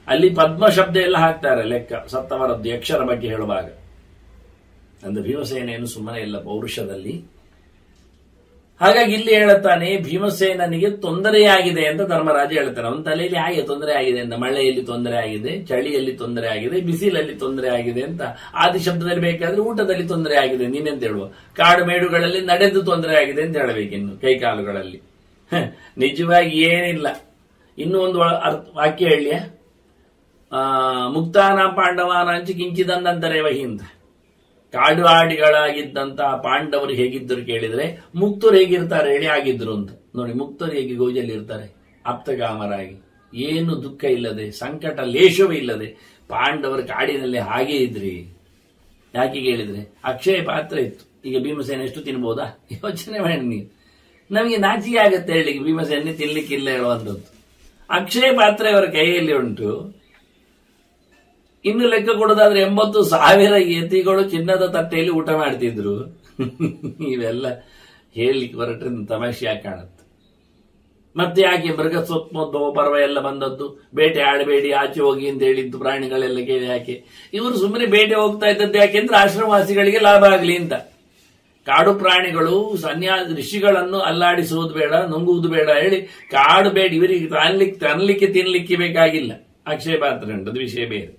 ಅಲ್ಲಿ ಪದ್ಮ ಶಬ್ದ ಎಲ್ಲ ಹಾಕ್ತಾರೆ ಲೆಕ್ಕ ಸತ್ತವರದ್ದು ಯಕ್ಷರ ಬಗ್ಗೆ ಹೇಳುವಾಗ. ಅಂದ್ರೆ ಭೀಮಸೇನೆಯನ್ನು ಸುಮ್ಮನೆ ಇಲ್ಲ ಪೌರುಷದಲ್ಲಿ. ಹಾಗಾಗಿ ಇಲ್ಲಿ ಹೇಳುತ್ತಾನೆ, ಭೀಮಸೇನನಿಗೆ ತೊಂದರೆಯಾಗಿದೆ ಅಂತ ಧರ್ಮರಾಜ ಹೇಳ್ತಾನೆ. ಅವನ ತಲೆಯಲ್ಲಿ ಹಾಗೆ ತೊಂದರೆ ಆಗಿದೆ ಅಂತ. ಮಳೆಯಲ್ಲಿ ತೊಂದರೆ ಆಗಿದೆ, ಚಳಿಯಲ್ಲಿ ತೊಂದರೆ ಆಗಿದೆ, ಬಿಸಿಲಲ್ಲಿ ತೊಂದರೆ ಆಗಿದೆ ಅಂತ. ಆದಿ ಶಬ್ದದಲ್ಲಿ ಬೇಕಾದ್ರೆ ಊಟದಲ್ಲಿ ತೊಂದರೆ ಆಗಿದೆ ನೀನೆಂತ ಹೇಳುವ. ಕಾಡು ಮೇಡುಗಳಲ್ಲಿ ನಡೆದು ತೊಂದರೆ ಆಗಿದೆ ಅಂತ ಹೇಳಬೇಕಿನ್ನು, ಕೈಕಾಲುಗಳಲ್ಲಿ. ನಿಜವಾಗಿ ಏನಿಲ್ಲ. ಇನ್ನೂ ಒಂದು ವಾಕ್ಯ ಹೇಳಿಯ, ಮುಕ್ತಾನ ಪಾಂಡವಾನಾಂಚಿ ಕಿಂಚಿದಂದಂತರೇ ವಹಿ ಅಂತ. ಕಾಡು ಆಡಿಗಳಾಗಿದ್ದಂತಹ ಪಾಂಡವರು ಹೇಗಿದ್ದರು ಕೇಳಿದ್ರೆ ಮುಕ್ತರು ಹೇಗಿರ್ತಾರೆ ಹೇಳಿ ಆಗಿದ್ರು ಅಂತ. ನೋಡಿ, ಮುಕ್ತರು ಹೇಗೆ ಗೋಜಲ್ಲಿ ಇರ್ತಾರೆ, ಆಪ್ತಗಾಮರಾಗಿ, ಏನು ದುಃಖ ಇಲ್ಲದೆ, ಸಂಕಟ ಲೇಷವೇ ಇಲ್ಲದೆ. ಪಾಂಡವರು ಕಾಡಿನಲ್ಲಿ ಹಾಗೆ ಇದ್ರಿ. ಯಾಕೆ ಹೇಳಿದ್ರೆ ಅಕ್ಷಯ ಪಾತ್ರ ಇತ್ತು. ಈಗ ಭೀಮಸೇನ ಎಷ್ಟು ತಿನ್ಬೋದಾ? ಯೋಚನೆ ಮಾಡಿ ನೀವು. ನಮಗೆ ನಾಚಿಕೆ ಆಗತ್ತೆ ಹೇಳಿ ಭೀಮಸೇನೆ ತಿನ್ಲಿಕ್ಕಿಲ್ಲ ಹೇಳುವಂಥದ್ದು. ಅಕ್ಷಯ ಪಾತ್ರ ಅವರ ಕೈಯಲ್ಲಿ ಉಂಟು. ಇನ್ನು ಲೆಕ್ಕ ಕೊಡೋದಾದ್ರೆ 80,000 ಯತಿಗಳು ಚಿನ್ನದ ತಟ್ಟೆಯಲ್ಲಿ ಊಟ ಮಾಡ್ತಿದ್ರು. ಇವೆಲ್ಲ ಹೇಳಲಿಕ್ಕೆ ಹೊರಟ್ರೆ ತಮಾಷೆ ಯಾಕೆ ಕಾಣುತ್ತೆ. ಮತ್ತೆ ಯಾಕೆ ಮೃಗಸ್ವತ್ಮೋದ್ಭವ ಪರ್ವ ಎಲ್ಲ ಬಂದದ್ದು? ಬೇಟೆ ಆಡಬೇಡಿ, ಆಚೆ ಹೋಗಿ ಅಂತ ಹೇಳಿದ್ದು ಪ್ರಾಣಿಗಳೆಲ್ಲ ಕೇಳಿ ಯಾಕೆ? ಇವರು ಸುಮ್ಮನೆ ಬೇಟೆ ಹೋಗ್ತಾ ಇದ್ದದ್ದು ಯಾಕೆಂದ್ರೆ ಆಶ್ರಮವಾಸಿಗಳಿಗೆ ಲಾಭ ಆಗಲಿ ಅಂತ. ಕಾಡು ಪ್ರಾಣಿಗಳು ಋಷಿಗಳನ್ನು ಅಲ್ಲಾಡಿಸುವುದು ಬೇಡ, ನುಂಗುವುದು ಬೇಡ ಹೇಳಿ ಕಾಡು ಬೇಡ, ಇವರಿಗೆ ತರಲಿಕ್ಕೆ ತಿನ್ಲಿಕ್ಕೆ ಬೇಕಾಗಿಲ್ಲ. ಅಕ್ಷಯ ಪಾತ್ರೆ ಉಂಟು, ಅದು ವಿಷಯ ಬೇರೆ.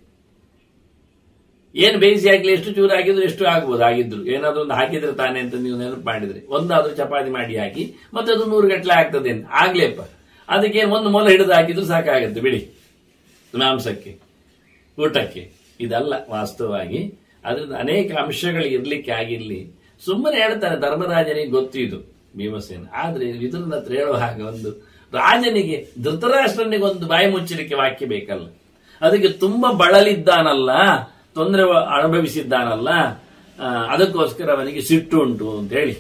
ಏನು ಬೇಯಿಸಿ ಹಾಕಲಿ, ಎಷ್ಟು ಚೂರು ಹಾಕಿದ್ರು ಎಷ್ಟು ಆಗ್ಬೋದು, ಆಗಿದ್ರು ಏನಾದ್ರು ಒಂದು ಹಾಕಿದ್ರೆ ತಾನೆ ಅಂತ ನೀವು ನೆನಪು ಮಾಡಿದ್ರೆ ಒಂದಾದ್ರೂ ಚಪಾತಿ ಮಾಡಿ ಹಾಕಿ ಮತ್ತೆ ಅದು 100 ಗಟ್ಟಲೆ ಆಗ್ತದೆ ಅಂತ ಆಗ್ಲೇಪ್ಪ. ಅದಕ್ಕೆ ಒಂದು ಮೊಲ ಹಿಡಿದು ಹಾಕಿದ್ರು ಸಾಕಾಗುತ್ತೆ ಬಿಡಿ ಮಾಂಸಕ್ಕೆ, ಊಟಕ್ಕೆ. ಇದಲ್ಲ ವಾಸ್ತವವಾಗಿ. ಅದರಿಂದ ಅನೇಕ ಅಂಶಗಳು ಇರ್ಲಿಕ್ಕೆ ಆಗಿರ್ಲಿ. ಸುಮ್ಮನೆ ಹೇಳ್ತಾನೆ ಧರ್ಮರಾಜನಿಗೆ ಗೊತ್ತು ಇದು ಭೀಮಸೇನ. ಆದ್ರೆ ವಿದುರನ ಹತ್ರ ಹೇಳುವ ಹಾಗೆ ಒಂದು ರಾಜನಿಗೆ, ಧೃತರಾಷ್ಟ್ರನಿಗೆ ಒಂದು ಬಾಯಿ ಮುಚ್ಚಲಿಕ್ಕೆ ವಾಕ್ಯ ಬೇಕಲ್ಲ. ಅದಕ್ಕೆ ತುಂಬಾ ಬಳಲಿದ್ದಾನಲ್ಲ, ತೊಂದರೆ ಅನುಭವಿಸಿದ್ದಾನಲ್ಲ, ಅದಕ್ಕೋಸ್ಕರ ಅವನಿಗೆ ಸಿಟ್ಟು ಉಂಟು ಅಂತ ಹೇಳಿ.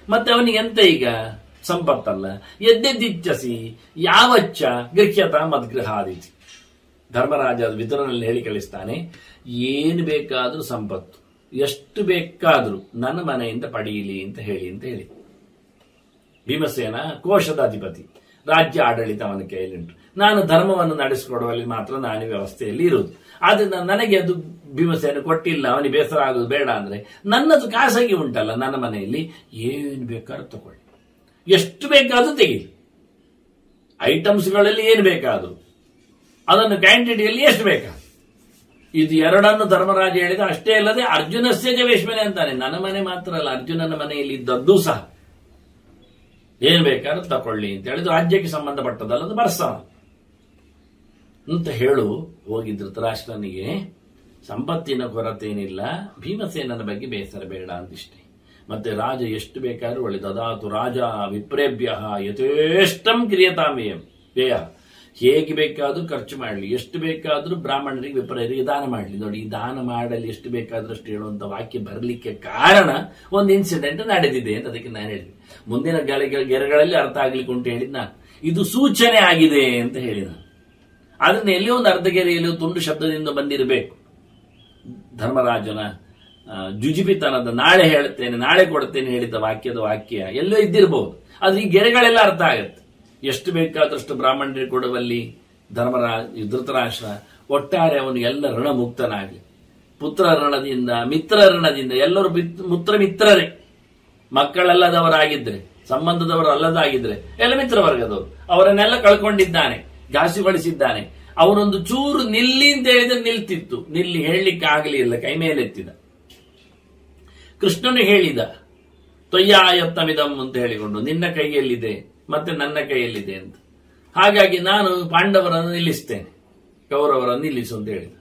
ಮತ್ತೆ ಅವನಿಗೆ ಎಂತ ಈಗ ಸಂಪತ್ತಲ್ಲ, ಎದ್ದೆದ್ದಿಚ್ಚಸಿ ಯಾವಚ್ಚ ಗೃಹ್ಯತ ಮದ್ಗೃಹಾದಿತಿ. ಧರ್ಮರಾಜ ವಿದುರನಲ್ಲಿ ಹೇಳಿ ಕಳಿಸ್ತಾನೆ, ಏನು ಬೇಕಾದ್ರೂ ಸಂಪತ್ತು, ಎಷ್ಟು ಬೇಕಾದ್ರೂ ನನ್ನ ಮನೆಯಿಂದ ಪಡೆಯಲಿ ಅಂತ ಹೇಳಿ. ಭೀಮಸೇನ ಕೋಶದ ಅಧಿಪತಿ, ರಾಜ್ಯ ಆಡಳಿತ ಅವನ ಕೈಯಲ್ಲಿಂಟು. ನಾನು ಧರ್ಮವನ್ನು ನಡೆಸಿಕೊಡುವಲ್ಲಿ ಮಾತ್ರ ನಾನು ವ್ಯವಸ್ಥೆಯಲ್ಲಿ ಇರುವುದು. ಆದ್ರಿಂದ ನನಗೆ ಅದು ಭೀಮಸೇನ ಕೊಟ್ಟಿಲ್ಲ, ಅವನಿಗೆ ಬೇಸರ ಆಗೋದು ಬೇಡ ಅಂದ್ರೆ ನನ್ನದು ಖಾಸಗಿ ಉಂಟಲ್ಲ, ನನ್ನ ಮನೆಯಲ್ಲಿ ಏನು ಬೇಕಾದ್ರೂ ತಗೊಳ್ಳಿ, ಎಷ್ಟು ಬೇಕಾದ್ರೂ ತೆಗೀಲಿ, ಐಟಮ್ಸ್ಗಳಲ್ಲಿ ಏನು ಬೇಕಾದ್ರೂ, ಅದನ್ನು ಕ್ವಾಂಟಿಟಿಯಲ್ಲಿ ಎಷ್ಟು ಬೇಕಾದ್ರು. ಇದು ಎರಡನ್ನು ಧರ್ಮರಾಜ ಹೇಳಿದ. ಅಷ್ಟೇ ಅಲ್ಲದೆ ಅರ್ಜುನಸ್ಯ ಜವೇಶ್ಮನೆ ಅಂತಾನೆ, ನನ್ನ ಮನೆ ಮಾತ್ರ ಅಲ್ಲ, ಅರ್ಜುನನ ಮನೆಯಲ್ಲಿ ಇದ್ದದ್ದು ಸಹ ಏನ್ ಬೇಕಾದ್ರೂ ತಕೊಳ್ಳಿ ಅಂತ ಹೇಳಿದ್ರು. ರಾಜ್ಯಕ್ಕೆ ಸಂಬಂಧಪಟ್ಟದಲ್ಲ, ಅದು ಬರ್ಸವ ಅಂತ ಹೇಳು. ಹೋಗಿ ಧೃತರಾಷ್ಟ್ರನಿಗೆ ಸಂಪತ್ತಿನ ಕೊರತೇನಿಲ್ಲ, ಭೀಮಸೇನನ ಬಗ್ಗೆ ಬೇಸರ ಬೇಡ ಅಂತಿಷ್ಟೇ. ಮತ್ತೆ ರಾಜ ಎಷ್ಟು ಬೇಕಾದ್ರೂ ಒಳ್ಳೆದು. ಅದಾತು ರಾಜ ವಿಪ್ರೇಭ್ಯ ಯಥೇಷ್ಟಂ ಕ್ರಿಯತಾಮೇಯಂ ವ್ಯಯ, ಹೇಗೆ ಬೇಕಾದ್ರೂ ಖರ್ಚು ಮಾಡಲಿ, ಎಷ್ಟು ಬೇಕಾದ್ರೂ ಬ್ರಾಹ್ಮಣರಿಗೆ ವಿಪ್ರರಿಗೆ ದಾನ ಮಾಡಲಿ. ನೋಡಿ, ಈ ದಾನ ಮಾಡಲಿ ಎಷ್ಟು ಬೇಕಾದ್ರೂ ಅಷ್ಟು ಹೇಳುವಂತ ವಾಕ್ಯ ಬರಲಿಕ್ಕೆ ಕಾರಣ ಒಂದು ಇನ್ಸಿಡೆಂಟ್ ನಡೆದಿದೆ ಅಂತ ಅದಕ್ಕೆ ನಾನು ಹೇಳಿದೆ. ಮುಂದಿನ ಗೆರೆಗಳಲ್ಲಿ ಅರ್ಥ ಆಗ್ಲಿಕ್ಕೆ ಉಂಟು ಹೇಳಿದ್ ನಾನು, ಇದು ಸೂಚನೆ ಆಗಿದೆ ಅಂತ ಹೇಳಿದ. ಅದನ್ನ ಎಲ್ಲಿಯೋ ಒಂದು ಅರ್ಧಗೆರೆಯಲ್ಲಿ ತುಂಡು ಶಬ್ದದಿಂದ ಬಂದಿರಬೇಕು. ಧರ್ಮರಾಜನ ಜುಜುಬಿತನದ ನಾಳೆ ಹೇಳ್ತೇನೆ ನಾಳೆ ಕೊಡ್ತೇನೆ ಹೇಳಿದ ವಾಕ್ಯದ ವಾಕ್ಯ ಎಲ್ಲೋ ಇದ್ದಿರಬಹುದು. ಆದ್ರೆ ಈ ಗೆರೆಗಳೆಲ್ಲ ಅರ್ಥ ಆಗತ್ತೆ. ಎಷ್ಟು ಬೇಕಾದಷ್ಟು ಬ್ರಾಹ್ಮಣರಿಗೆ ಕೊಡುವಲ್ಲಿ ಧೃತರಾಷ್ಟ್ರ ಒಟ್ಟಾರೆ ಅವನು ಎಲ್ಲ ಋಣ ಮುಕ್ತನಾಗಲಿ. ಪುತ್ರ ಋಣದಿಂದ, ಮಿತ್ರ ಋಣದಿಂದ, ಎಲ್ಲರೂ ಮಿತ್ರರೇ. ಮಕ್ಕಳಲ್ಲದವರಾಗಿದ್ರೆ, ಸಂಬಂಧದವರು ಅಲ್ಲದಾಗಿದ್ರೆ ಎಲ್ಲ ಮಿತ್ರ ವರ್ಗದವರು. ಅವರನ್ನೆಲ್ಲ ಕಳ್ಕೊಂಡಿದ್ದಾನೆ, ಘಾಸಿಗೊಳಿಸಿದ್ದಾನೆ. ಅವನೊಂದು ಚೂರು ನಿಲ್ಲಿ ಅಂತ ಹೇಳಿದ್ರೆ ನಿಲ್ತಿತ್ತು, ನಿಲ್ಲಿ ಹೇಳಲಿಕ್ಕೆ ಆಗಲಿಲ್ಲ, ಕೈ ಮೇಲೆತ್ತಿದ. ಕೃಷ್ಣನು ಹೇಳಿದ ತೊಯ್ಯಾಯತ್ತಮಿದಂ ಅಂತ ಹೇಳಿಕೊಂಡು, ನಿನ್ನ ಕೈಯಲ್ಲಿದೆ ಮತ್ತೆ ನನ್ನ ಕೈಯಲ್ಲಿದೆ ಅಂತ. ಹಾಗಾಗಿ ನಾನು ಪಾಂಡವರನ್ನು ನಿಲ್ಲಿಸ್ತೇನೆ, ಕೌರವರನ್ನು ನಿಲ್ಲಿಸು ಅಂತ ಹೇಳಿದ.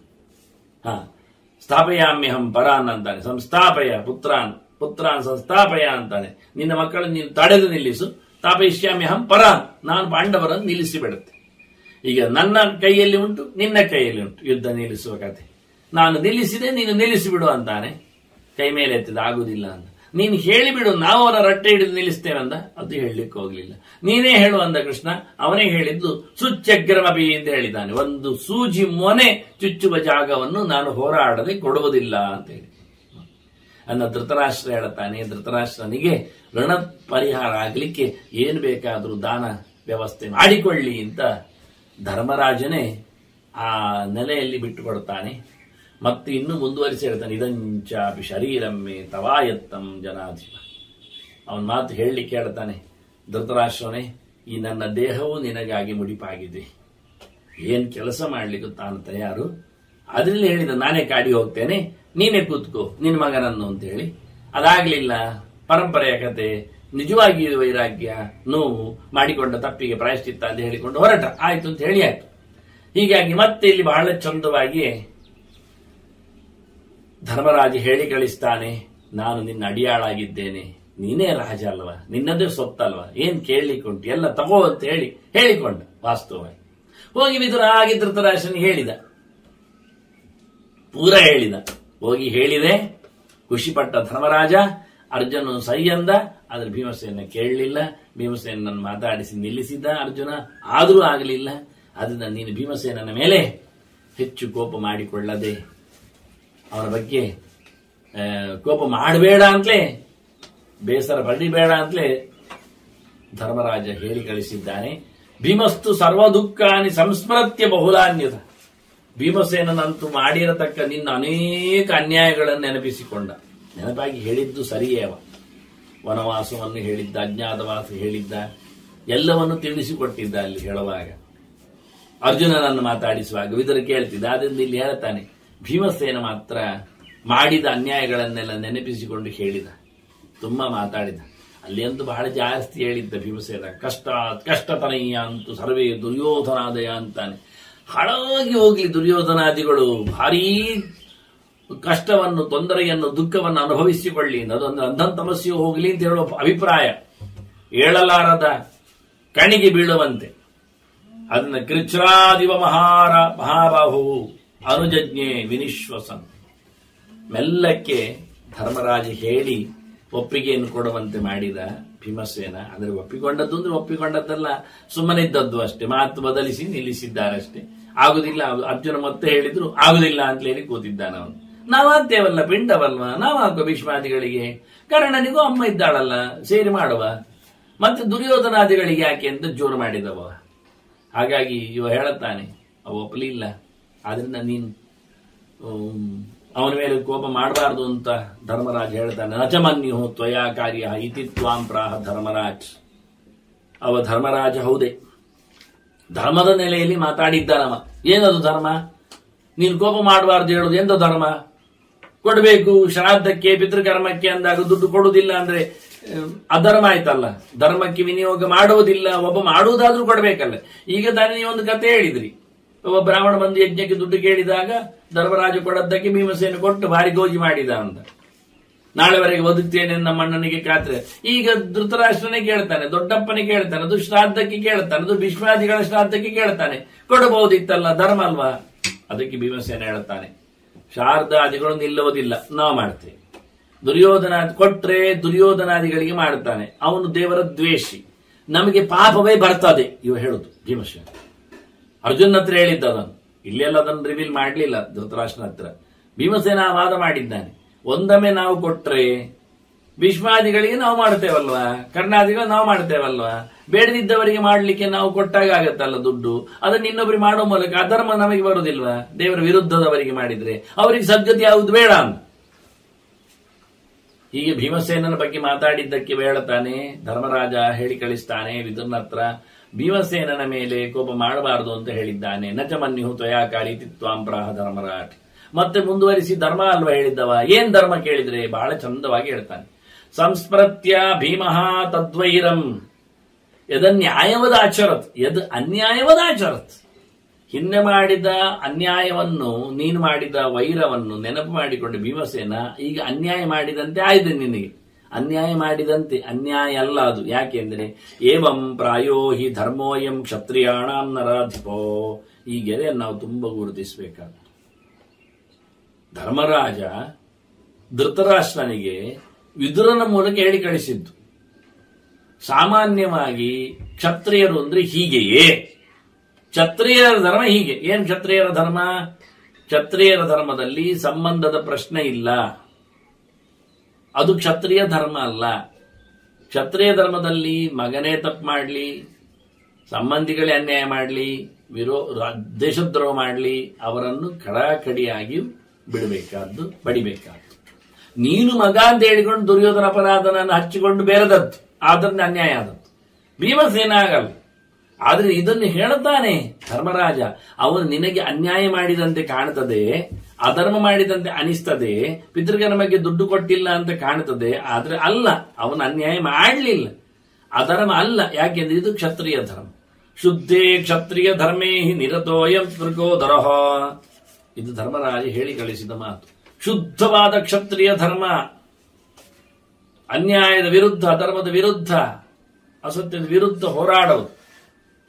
ಸ್ಥಾಪಯಾಮ್ಯಹಂ ಪರಾನ್ ಅಂತಾನೆ, ಸಂಸ್ಥಾಪಯ ಪುತ್ರಾನ್ ಸಂಸ್ಥಾಪಯ ಅಂತಾನೆ. ನಿನ್ನ ಮಕ್ಕಳನ್ನು ನೀನು ತಡೆದು ನಿಲ್ಲಿಸು, ಸ್ಥಾಪಯಿಷ್ಯಾಮ್ಯಹಂ ಪರಾನ್, ನಾನು ಪಾಂಡವರನ್ನು ನಿಲ್ಲಿಸಿ ಬಿಡುತ್ತೆ. ಈಗ ನನ್ನ ಕೈಯಲ್ಲಿ ಉಂಟು, ನಿನ್ನ ಕೈಯಲ್ಲಿ ಉಂಟು ಯುದ್ಧ ನಿಲ್ಲಿಸುವ ಕತೆ. ನಾನು ನಿಲ್ಲಿಸಿದೆ, ನೀನು ನಿಲ್ಲಿಸಿಬಿಡು ಅಂತಾನೆ. ಕೈ ಮೇಲೆ ಎತ್ತಿದ, ಆಗುದಿಲ್ಲ ಅಂತ. ನೀನು ಹೇಳಿಬಿಡು, ನಾವು ಅವರ ರಟ್ಟೆ ಹಿಡಿದು ನಿಲ್ಲಿಸ್ತೇವಂದ, ಅದು ಹೇಳಲಿಕ್ಕೆ ಹೋಗ್ಲಿಲ್ಲ. ನೀನೇ ಹೇಳು ಅಂದ ಕೃಷ್ಣ. ಅವನೇ ಹೇಳಿದ್ದು ಸುಚ್ಚಗ್ರಮಪಿ ಅಂತ ಹೇಳಿದ್ದಾನೆ, ಒಂದು ಸೂಜಿ ಮೊನೆ ಚುಚ್ಚುವ ಜಾಗವನ್ನು ನಾನು ಹೋರಾಡದೆ ಕೊಡುವುದಿಲ್ಲ ಅಂತ ಹೇಳಿ ಅನ್ನ ಧೃತರಾಷ್ಟ್ರ ಹೇಳುತ್ತಾನೆ. ಧೃತರಾಷ್ಟ್ರನಿಗೆ ಋಣ ಪರಿಹಾರ ಆಗಲಿಕ್ಕೆ ಏನು ಬೇಕಾದರೂ ದಾನ ವ್ಯವಸ್ಥೆ ಮಾಡಿಕೊಳ್ಳಿ ಅಂತ ಧರ್ಮರಾಜನೇ ಆ ನೆಲೆಯಲ್ಲಿ ಬಿಟ್ಟುಕೊಡ್ತಾನೆ. ಮತ್ತು ಇನ್ನೂ ಮುಂದುವರಿಸಿ ಹೇಳ್ತಾನೆ, ಇದಂಚಾಪಿ ಶರೀರಮ್ಮೆ ತವಾಯತ್ತಂ ಜನಾಧಿಪ. ಅವನ ಮಾತು ಹೇಳಲಿಕ್ಕೆ ಹೇಳ್ತಾನೆ, ಧೃತರಾಷ್ಟ್ರನೇ, ಈ ನನ್ನ ದೇಹವು ನಿನಗಾಗಿ ಮುಡಿಪಾಗಿದೆ, ಏನ್ ಕೆಲಸ ಮಾಡ್ಲಿಕ್ಕೂ ತಾನು ತಯಾರು. ಅದ್ರಲ್ಲಿ ಹೇಳಿದ, ನಾನೇ ಕಾಡಿ ಹೋಗ್ತೇನೆ, ನೀನೇ ಕೂತ್ಕೋ ನಿನ್ನ ಮಗನನ್ನು ಅಂತ ಹೇಳಿ. ಅದಾಗ್ಲಿಲ್ಲ, ಪರಂಪರೆಯ ಕತೆ, ನಿಜವಾಗಿಯೂ ವೈರಾಗ್ಯ, ನೋವು, ಮಾಡಿಕೊಂಡ ತಪ್ಪಿಗೆ ಪ್ರಾಯಶ್ಚಿತ್ತ ಅಂತ ಹೇಳಿಕೊಂಡು ಹೊರಟ. ಆಯ್ತು ಅಂತ ಹೇಳಿ ಆಯ್ತು. ಹೀಗಾಗಿ ಮತ್ತೆ ಇಲ್ಲಿ ಬಹಳ ಚಂದವಾಗಿ ಧರ್ಮರಾಜ ಹೇಳಿ ಕಳಿಸ್ತಾನೆ, ನಾನು ನಿನ್ನ ಅಡಿಯಾಳಾಗಿದ್ದೇನೆ, ನೀನೇ ರಾಜ ಅಲ್ವಾ, ನಿನ್ನದೇ ಸೊತ್ತಲ್ವಾ, ಏನ್ ಕೇಳಲಿಕ್ಕೆ ಉಂಟು, ಎಲ್ಲ ತಗೋ ಅಂತ ಹೇಳಿ ಹೇಳಿಕೊಂಡ. ವಾಸ್ತವವಾಗಿ ಹೋಗಿ ಧೃತರಾಷ್ಟ್ರನಿಗೆ ಹೇಳಿದ, ಪೂರ ಹೇಳಿದ. ಹೋಗಿ ಹೇಳಿದೆ, ಖುಷಿಪಟ್ಟ ಧರ್ಮರಾಜ. ಅರ್ಜುನ ಸೈ ಅಂದ, ಆದ್ರೆ ಭೀಮಸೇನ ಕೇಳಲಿಲ್ಲ. ಭೀಮಸೇನನ್ನು ಮಾತಾಡಿಸಿ ನಿಲ್ಲಿಸಿದ್ದ ಅರ್ಜುನ, ಆದರೂ ಆಗಲಿಲ್ಲ. ಅದರಿಂದ ನೀನು ಭೀಮಸೇನನ ಮೇಲೆ ಹೆಚ್ಚು ಕೋಪ ಮಾಡಿಕೊಳ್ಳದೆ, ಅವನ ಬಗ್ಗೆ ಕೋಪ ಮಾಡಬೇಡ ಅಂತಲೇ, ಬೇಸರ ಪಡಿಬೇಡ ಅಂತಲೇ ಧರ್ಮರಾಜ ಹೇಳಿ ಕಳಿಸಿದ್ದಾನೆ. ಭೀಮಸ್ತು ಸರ್ವ ದುಃಖಾನಿ ಸಂಸ್ಮೃತ್ಯ ಬಹುಲಾನ್ಯತ. ಭೀಮಸೇನಂತೂ ಮಾಡಿರತಕ್ಕ ನಿನ್ನ ಅನೇಕ ಅನ್ಯಾಯಗಳನ್ನು ನೆನಪಿಸಿಕೊಂಡ. ನೆನಪಾಗಿ ಹೇಳಿದ್ದು ಸರಿಯೇ ಅವ, ವನವಾಸವನ್ನು ಹೇಳಿದ್ದ, ಅಜ್ಞಾತವಾಸ ಹೇಳಿದ್ದ, ಎಲ್ಲವನ್ನು ತಿಳಿಸಿಕೊಟ್ಟಿದ್ದ ಅಲ್ಲಿ ಹೇಳುವಾಗ. ಅರ್ಜುನನನ್ನು ಮಾತಾಡಿಸುವಾಗ ವಿದುರ ಕೇಳ್ತಿದ್ದ. ಆದ್ದರಿಂದ ಇಲ್ಲಿ ಹೇಳ್ತಾನೆ, ಭೀಮಸೇನ ಮಾತ್ರ ಮಾಡಿದ ಅನ್ಯಾಯಗಳನ್ನೆಲ್ಲ ನೆನಪಿಸಿಕೊಂಡು ಹೇಳಿದ, ತುಂಬಾ ಮಾತಾಡಿದ. ಅಲ್ಲಿ ಅಂತೂ ಬಹಳ ಜಾಸ್ತಿ ಹೇಳಿದ್ದ ಭೀಮಸೇನ. ಕಷ್ಟತನಯ್ಯ ಅಂತೂ ಸರ್ವೇ ದುರ್ಯೋಧನಾದಯ ಅಂತಾನೆ. ಹಾಳಾಗಿ ಹೋಗ್ಲಿ ದುರ್ಯೋಧನಾದಿಗಳು, ಭಾರೀ ಕಷ್ಟವನ್ನು, ತೊಂದರೆಯನ್ನು, ದುಃಖವನ್ನು ಅನುಭವಿಸಿಕೊಳ್ಳಿ, ಅದೊಂದು ಅಂಧಂತಮಸ್ಯು ಹೋಗ್ಲಿ ಅಂತ ಹೇಳುವ ಅಭಿಪ್ರಾಯ. ಏಳಲಾರದ ಕಣಿಗೆ ಬೀಳುವಂತೆ ಅದನ್ನ ಕೃಚ್ಛ್ರಾದಿವ ಮಹಾಬಾಹು ಅನುಜಜ್ಞೆ ವಿನಿಶ್ವಸನ್ ಮೆಲ್ಲಕ್ಕೆ ಧರ್ಮರಾಜ ಹೇಳಿ ಒಪ್ಪಿಗೆಯನ್ನು ಕೊಡುವಂತೆ ಮಾಡಿದ ಭೀಮಸೇನ. ಅಂದರೆ ಒಪ್ಪಿಕೊಂಡದ್ದು ಅಂದ್ರೆ ಒಪ್ಪಿಕೊಂಡದ್ದಲ್ಲ, ಸುಮ್ಮನಿದ್ದದ್ದು ಅಷ್ಟೇ, ಮಾತು ಬದಲಿಸಿ ನಿಲ್ಲಿಸಿದ್ದಾರಷ್ಟೇ. ಆಗುದಿಲ್ಲ, ಅರ್ಜುನ ಮತ್ತೆ ಹೇಳಿದ್ರು ಆಗುದಿಲ್ಲ ಅಂತ ಹೇಳಿ ಕೂತಿದ್ದಾನ ಅವನು. ನಾವಾಗ್ತೇವಲ್ಲ, ಪಿಂಡವಲ್ವ, ನಾವಾಗುವ ಭೀಷ್ಮಾದಿಗಳಿಗೆ, ಕರ್ಣನಿಗೂ ಅಮ್ಮ ಇದ್ದಾಳಲ್ಲ, ಸೇರಿ ಮಾಡುವ. ಮತ್ತೆ ದುರ್ಯೋಧನಾದಿಗಳಿಗೆ ಯಾಕೆ ಅಂತ ಜೋರು ಮಾಡಿದವ. ಹಾಗಾಗಿ ಇವ ಹೇಳುತ್ತಾನೆ, ಅವ ಒಪ್ಪಲಿಲ್ಲ, ಆದ್ರಿಂದ ನೀನು ಅವನ ಮೇಲೆ ಕೋಪ ಮಾಡಬಾರ್ದು ಅಂತ ಧರ್ಮರಾಜ್ ಹೇಳ್ತಾನೆ. ನಚಮನ್ಯು ತ್ವಯಾ ಕಾರ್ಯ ಇತಿ ತ್ವಾಂ ಪ್ರಾಹ ಧರ್ಮರಾಜ್. ಅವ ಧರ್ಮರಾಜ ಹೌದೇ, ಧರ್ಮದ ನೆಲೆಯಲ್ಲಿ ಮಾತಾಡಿದ್ದಾನವ. ಏನದು ಧರ್ಮ? ನೀನು ಕೋಪ ಮಾಡಬಾರ್ದು ಹೇಳುದು ಎಂದ ಧರ್ಮ? ಕೊಡಬೇಕು, ಶ್ರಾದ್ದಕ್ಕೆ ಪಿತೃಕರ್ಮಕ್ಕೆ ಅಂದಾಗ ದುಡ್ಡು ಕೊಡುವುದಿಲ್ಲ ಅಂದ್ರೆ ಅಧರ್ಮ ಆಯ್ತಲ್ಲ. ಧರ್ಮಕ್ಕೆ ವಿನಿಯೋಗ ಮಾಡುವುದಿಲ್ಲ, ಒಬ್ಬ ಮಾಡುವುದಾದ್ರೂ ಕೊಡಬೇಕಲ್ಲ. ಈಗ ತಾನೇ ನೀವೊಂದು ಕತೆ ಹೇಳಿದ್ರಿ, ಒಬ್ಬ ಬ್ರಾಹ್ಮಣ ಬಂದು ಯಜ್ಞಕ್ಕೆ ದುಡ್ಡು ಕೇಳಿದಾಗ ಧರ್ಮರಾಜ ಕೊಡದ್ದಕ್ಕೆ ಭೀಮಸೇನ ಕೊಟ್ಟು ಭಾರಿ ಗೋಜಿ ಮಾಡಿದ ಅಂತ. ನಾಳೆವರೆಗೆ ಬದುಕ್ತೇನೆ ನಮ್ಮ ಅಣ್ಣನಿಗೆ ಖಾತ್ರಿ. ಈಗ ಧೃತರಾಷ್ಟ್ರನೇ ಕೇಳ್ತಾನೆ, ದೊಡ್ಡಪ್ಪನೇ ಕೇಳ್ತಾನೆ, ಅದು ಶ್ರಾದ್ದಕ್ಕೆ ಕೇಳ್ತಾನೆ, ಅದು ಭೀಷ್ಮಾದಿಗಳ ಶ್ರಾದ್ದಕ್ಕೆ ಕೇಳ್ತಾನೆ, ಕೊಡಬಹುದಿತ್ತಲ್ಲ, ಧರ್ಮ ಅಲ್ವಾ? ಅದಕ್ಕೆ ಭೀಮಸೇನ ಹೇಳ್ತಾನೆ, ಶಾರದಾದಿಗಳು ನಿಲ್ಲುವುದಿಲ್ಲ, ನಾವು ಮಾಡ್ತೇವೆ. ದುರ್ಯೋಧನ ಕೊಟ್ರೆ ದುರ್ಯೋಧನಾದಿಗಳಿಗೆ ಮಾಡ್ತಾನೆ, ಅವನು ದೇವರ ದ್ವೇಷಿ, ನಮಗೆ ಪಾಪವೇ ಬರ್ತದೆ ಇವ ಹೇಳುದು ಭೀಮಸೇನ. ಅರ್ಜುನ್ ಹತ್ರ ಹೇಳಿದ್ದ ಅದನ್ನು, ಇಲ್ಲೆಲ್ಲ ಅದನ್ನು ರಿವೀಲ್ ಮಾಡಲಿಲ್ಲ ಧೃತರಾಷ್ಟ್ರನ ಹತ್ರ. ಭೀಮಸೇನ ವಾದ ಮಾಡಿದ್ದಾನೆ, ಒಂದೊಮ್ಮೆ ನಾವು ಕೊಟ್ರೆ ಭೀಷ್ಮಾದಿಗಳಿಗೆ ನಾವು ಮಾಡ್ತೇವಲ್ವಾ, ಕರ್ಣಾದಿಗಳು ನಾವು ಮಾಡ್ತೇವಲ್ವಾ, ಬೇಡದಿದ್ದವರಿಗೆ ಮಾಡ್ಲಿಕ್ಕೆ ನಾವು ಕೊಟ್ಟಾಗ ಆಗತ್ತಲ್ಲ ದುಡ್ಡು, ಅದನ್ನ ಇನ್ನೊಬ್ಬರಿಗೆ ಮಾಡೋ ಮೂಲಕ ಅಧರ್ಮ ನಮಗೆ ಬರುವುದಿಲ್ವಾ? ದೇವರ ವಿರುದ್ಧದವರಿಗೆ ಮಾಡಿದ್ರೆ ಅವರಿಗೆ ಸದ್ಗತಿ ಯಾವುದು ಬೇಡ ಅಂತ. ಹೀಗೆ ಭೀಮಸೇನನ ಬಗ್ಗೆ ಮಾತಾಡಿದ್ದಕ್ಕೆ ಹೇಳುತ್ತಾನೆ, ಧರ್ಮರಾಜ ಹೇಳಿ ಕಳಿಸ್ತಾನೆ ವಿದುರನ ಹತ್ರ, ಭೀಮಸೇನನ ಮೇಲೆ ಕೋಪ ಮಾಡಬಾರದು ಅಂತ ಹೇಳಿದ್ದಾನೆ. ನಚಮನ್ಯು ತ್ವಯಾಕಾರಿ ತ್ವಾಂ ಪ್ರಾಹ ಧರ್ಮರಾಟ್. ಮತ್ತೆ ಮುಂದುವರಿಸಿ ಧರ್ಮ ಅಲ್ವಾ ಹೇಳಿದ್ದವ, ಏನ್ ಧರ್ಮ ಕೇಳಿದ್ರೆ ಬಹಳ ಚಂದವಾಗಿ ಹೇಳ್ತಾನೆ. ಸಂಸ್ಮೃತ್ಯ ಭೀಮಃ ತದ್ವೈರಂ ಯದನ್ಯಾಯವದಾಚರತ್ ಯದ್ ಅನ್ಯಾಯವದಾಚರತ್. ಹಿಂದೆ ಮಾಡಿದ ಅನ್ಯಾಯವನ್ನು, ನೀನು ಮಾಡಿದ ವೈರವನ್ನು ನೆನಪು ಮಾಡಿಕೊಂಡು ಭೀಮಸೇನ ಈಗ ಅನ್ಯಾಯ ಮಾಡಿದಂತೆ ಆಯ್ತು ನಿನಗೆ. ಅನ್ಯಾಯ ಮಾಡಿದಂತೆ, ಅನ್ಯಾಯ ಅಲ್ಲ ಅದು. ಯಾಕೆಂದ್ರೆ ಏವಂ ಪ್ರಾಯೋ ಹಿ ಧರ್ಮೋಯಂ ಕ್ಷತ್ರಿಯಾಣಾಂ ನರಾಧಿಪೋ. ಈ ಗೆರೆಯನ್ನು ನಾವು ತುಂಬಾ ಗುರುತಿಸಬೇಕಾದ. ಧರ್ಮರಾಜ ಧೃತರಾಷ್ಟ್ರನಿಗೆ ವಿದುರನ ಮೂಲಕ ಹೇಳಿ ಕಳಿಸಿದ್ದು, ಸಾಮಾನ್ಯವಾಗಿ ಕ್ಷತ್ರಿಯರು ಅಂದ್ರೆ ಹೀಗೆಯೇ, ಕ್ಷತ್ರಿಯರ ಧರ್ಮ ಹೀಗೆ. ಏನ್ ಕ್ಷತ್ರಿಯರ ಧರ್ಮ? ಕ್ಷತ್ರಿಯರ ಧರ್ಮದಲ್ಲಿ ಸಂಬಂಧದ ಪ್ರಶ್ನೆ ಇಲ್ಲ, ಅದು ಕ್ಷತ್ರಿಯ ಧರ್ಮ ಅಲ್ಲ. ಕ್ಷತ್ರಿಯ ಧರ್ಮದಲ್ಲಿ ಮಗನೇ ತಪ್ಪು ಮಾಡಲಿ, ಸಂಬಂಧಿಗಳೇ ಅನ್ಯಾಯ ಮಾಡಲಿ, ದೇಶದ್ರೋಹ ಮಾಡಲಿ, ಅವರನ್ನು ಕಡಾಕಡಿಯಾಗಿ ಬಿಡಬೇಕಾದ್ದು, ಬಡಿಬೇಕಾದ್ದು. ನೀನು ಮಗ ಅಂತ ಹೇಳಿಕೊಂಡು ದುರ್ಯೋಧನ ಅಪರಾಧನನ್ನು ಹಚ್ಚಿಕೊಂಡು ಬೇರೆದದ್ದು, ಆದ್ರಿಂದ ಅನ್ಯಾಯ ಆದದ್ದು. ಭೀಮಸೇನ ಆಗಲ್ಲ. ಆದ್ರೆ ಇದನ್ನು ಹೇಳುತ್ತಾನೆ ಧರ್ಮರಾಜ, ಅವನು ನಿನಗೆ ಅನ್ಯಾಯ ಮಾಡಿದಂತೆ ಕಾಣುತ್ತದೆ, ಅಧರ್ಮ ಮಾಡಿದಂತೆ ಅನಿಸ್ತದೆ, ಪಿತೃಕರ್ಮಕ್ಕೆ ದುಡ್ಡು ಕೊಟ್ಟಿಲ್ಲ ಅಂತ ಕಾಣುತ್ತದೆ, ಆದ್ರೆ ಅಲ್ಲ, ಅವನು ಅನ್ಯಾಯ ಮಾಡಲಿಲ್ಲ, ಅಧರ್ಮ ಅಲ್ಲ. ಯಾಕೆಂದ್ರೆ ಇದು ಕ್ಷತ್ರಿಯ ಧರ್ಮ. ಶುದ್ಧೇ ಕ್ಷತ್ರಿಯ ಧರ್ಮೇ ನಿರತೋಯಂ ತ್ರಿಕೋಧರಃ. ಇದು ಧರ್ಮರಾಜ ಹೇಳಿ ಕಳಿಸಿದ ಮಾತು. ಶುದ್ಧವಾದ ಕ್ಷತ್ರಿಯ ಧರ್ಮ, ಅನ್ಯಾಯದ ವಿರುದ್ಧ, ಅಧರ್ಮದ ವಿರುದ್ಧ, ಅಸತ್ಯದ ವಿರುದ್ಧ ಹೋರಾಡುವುದು.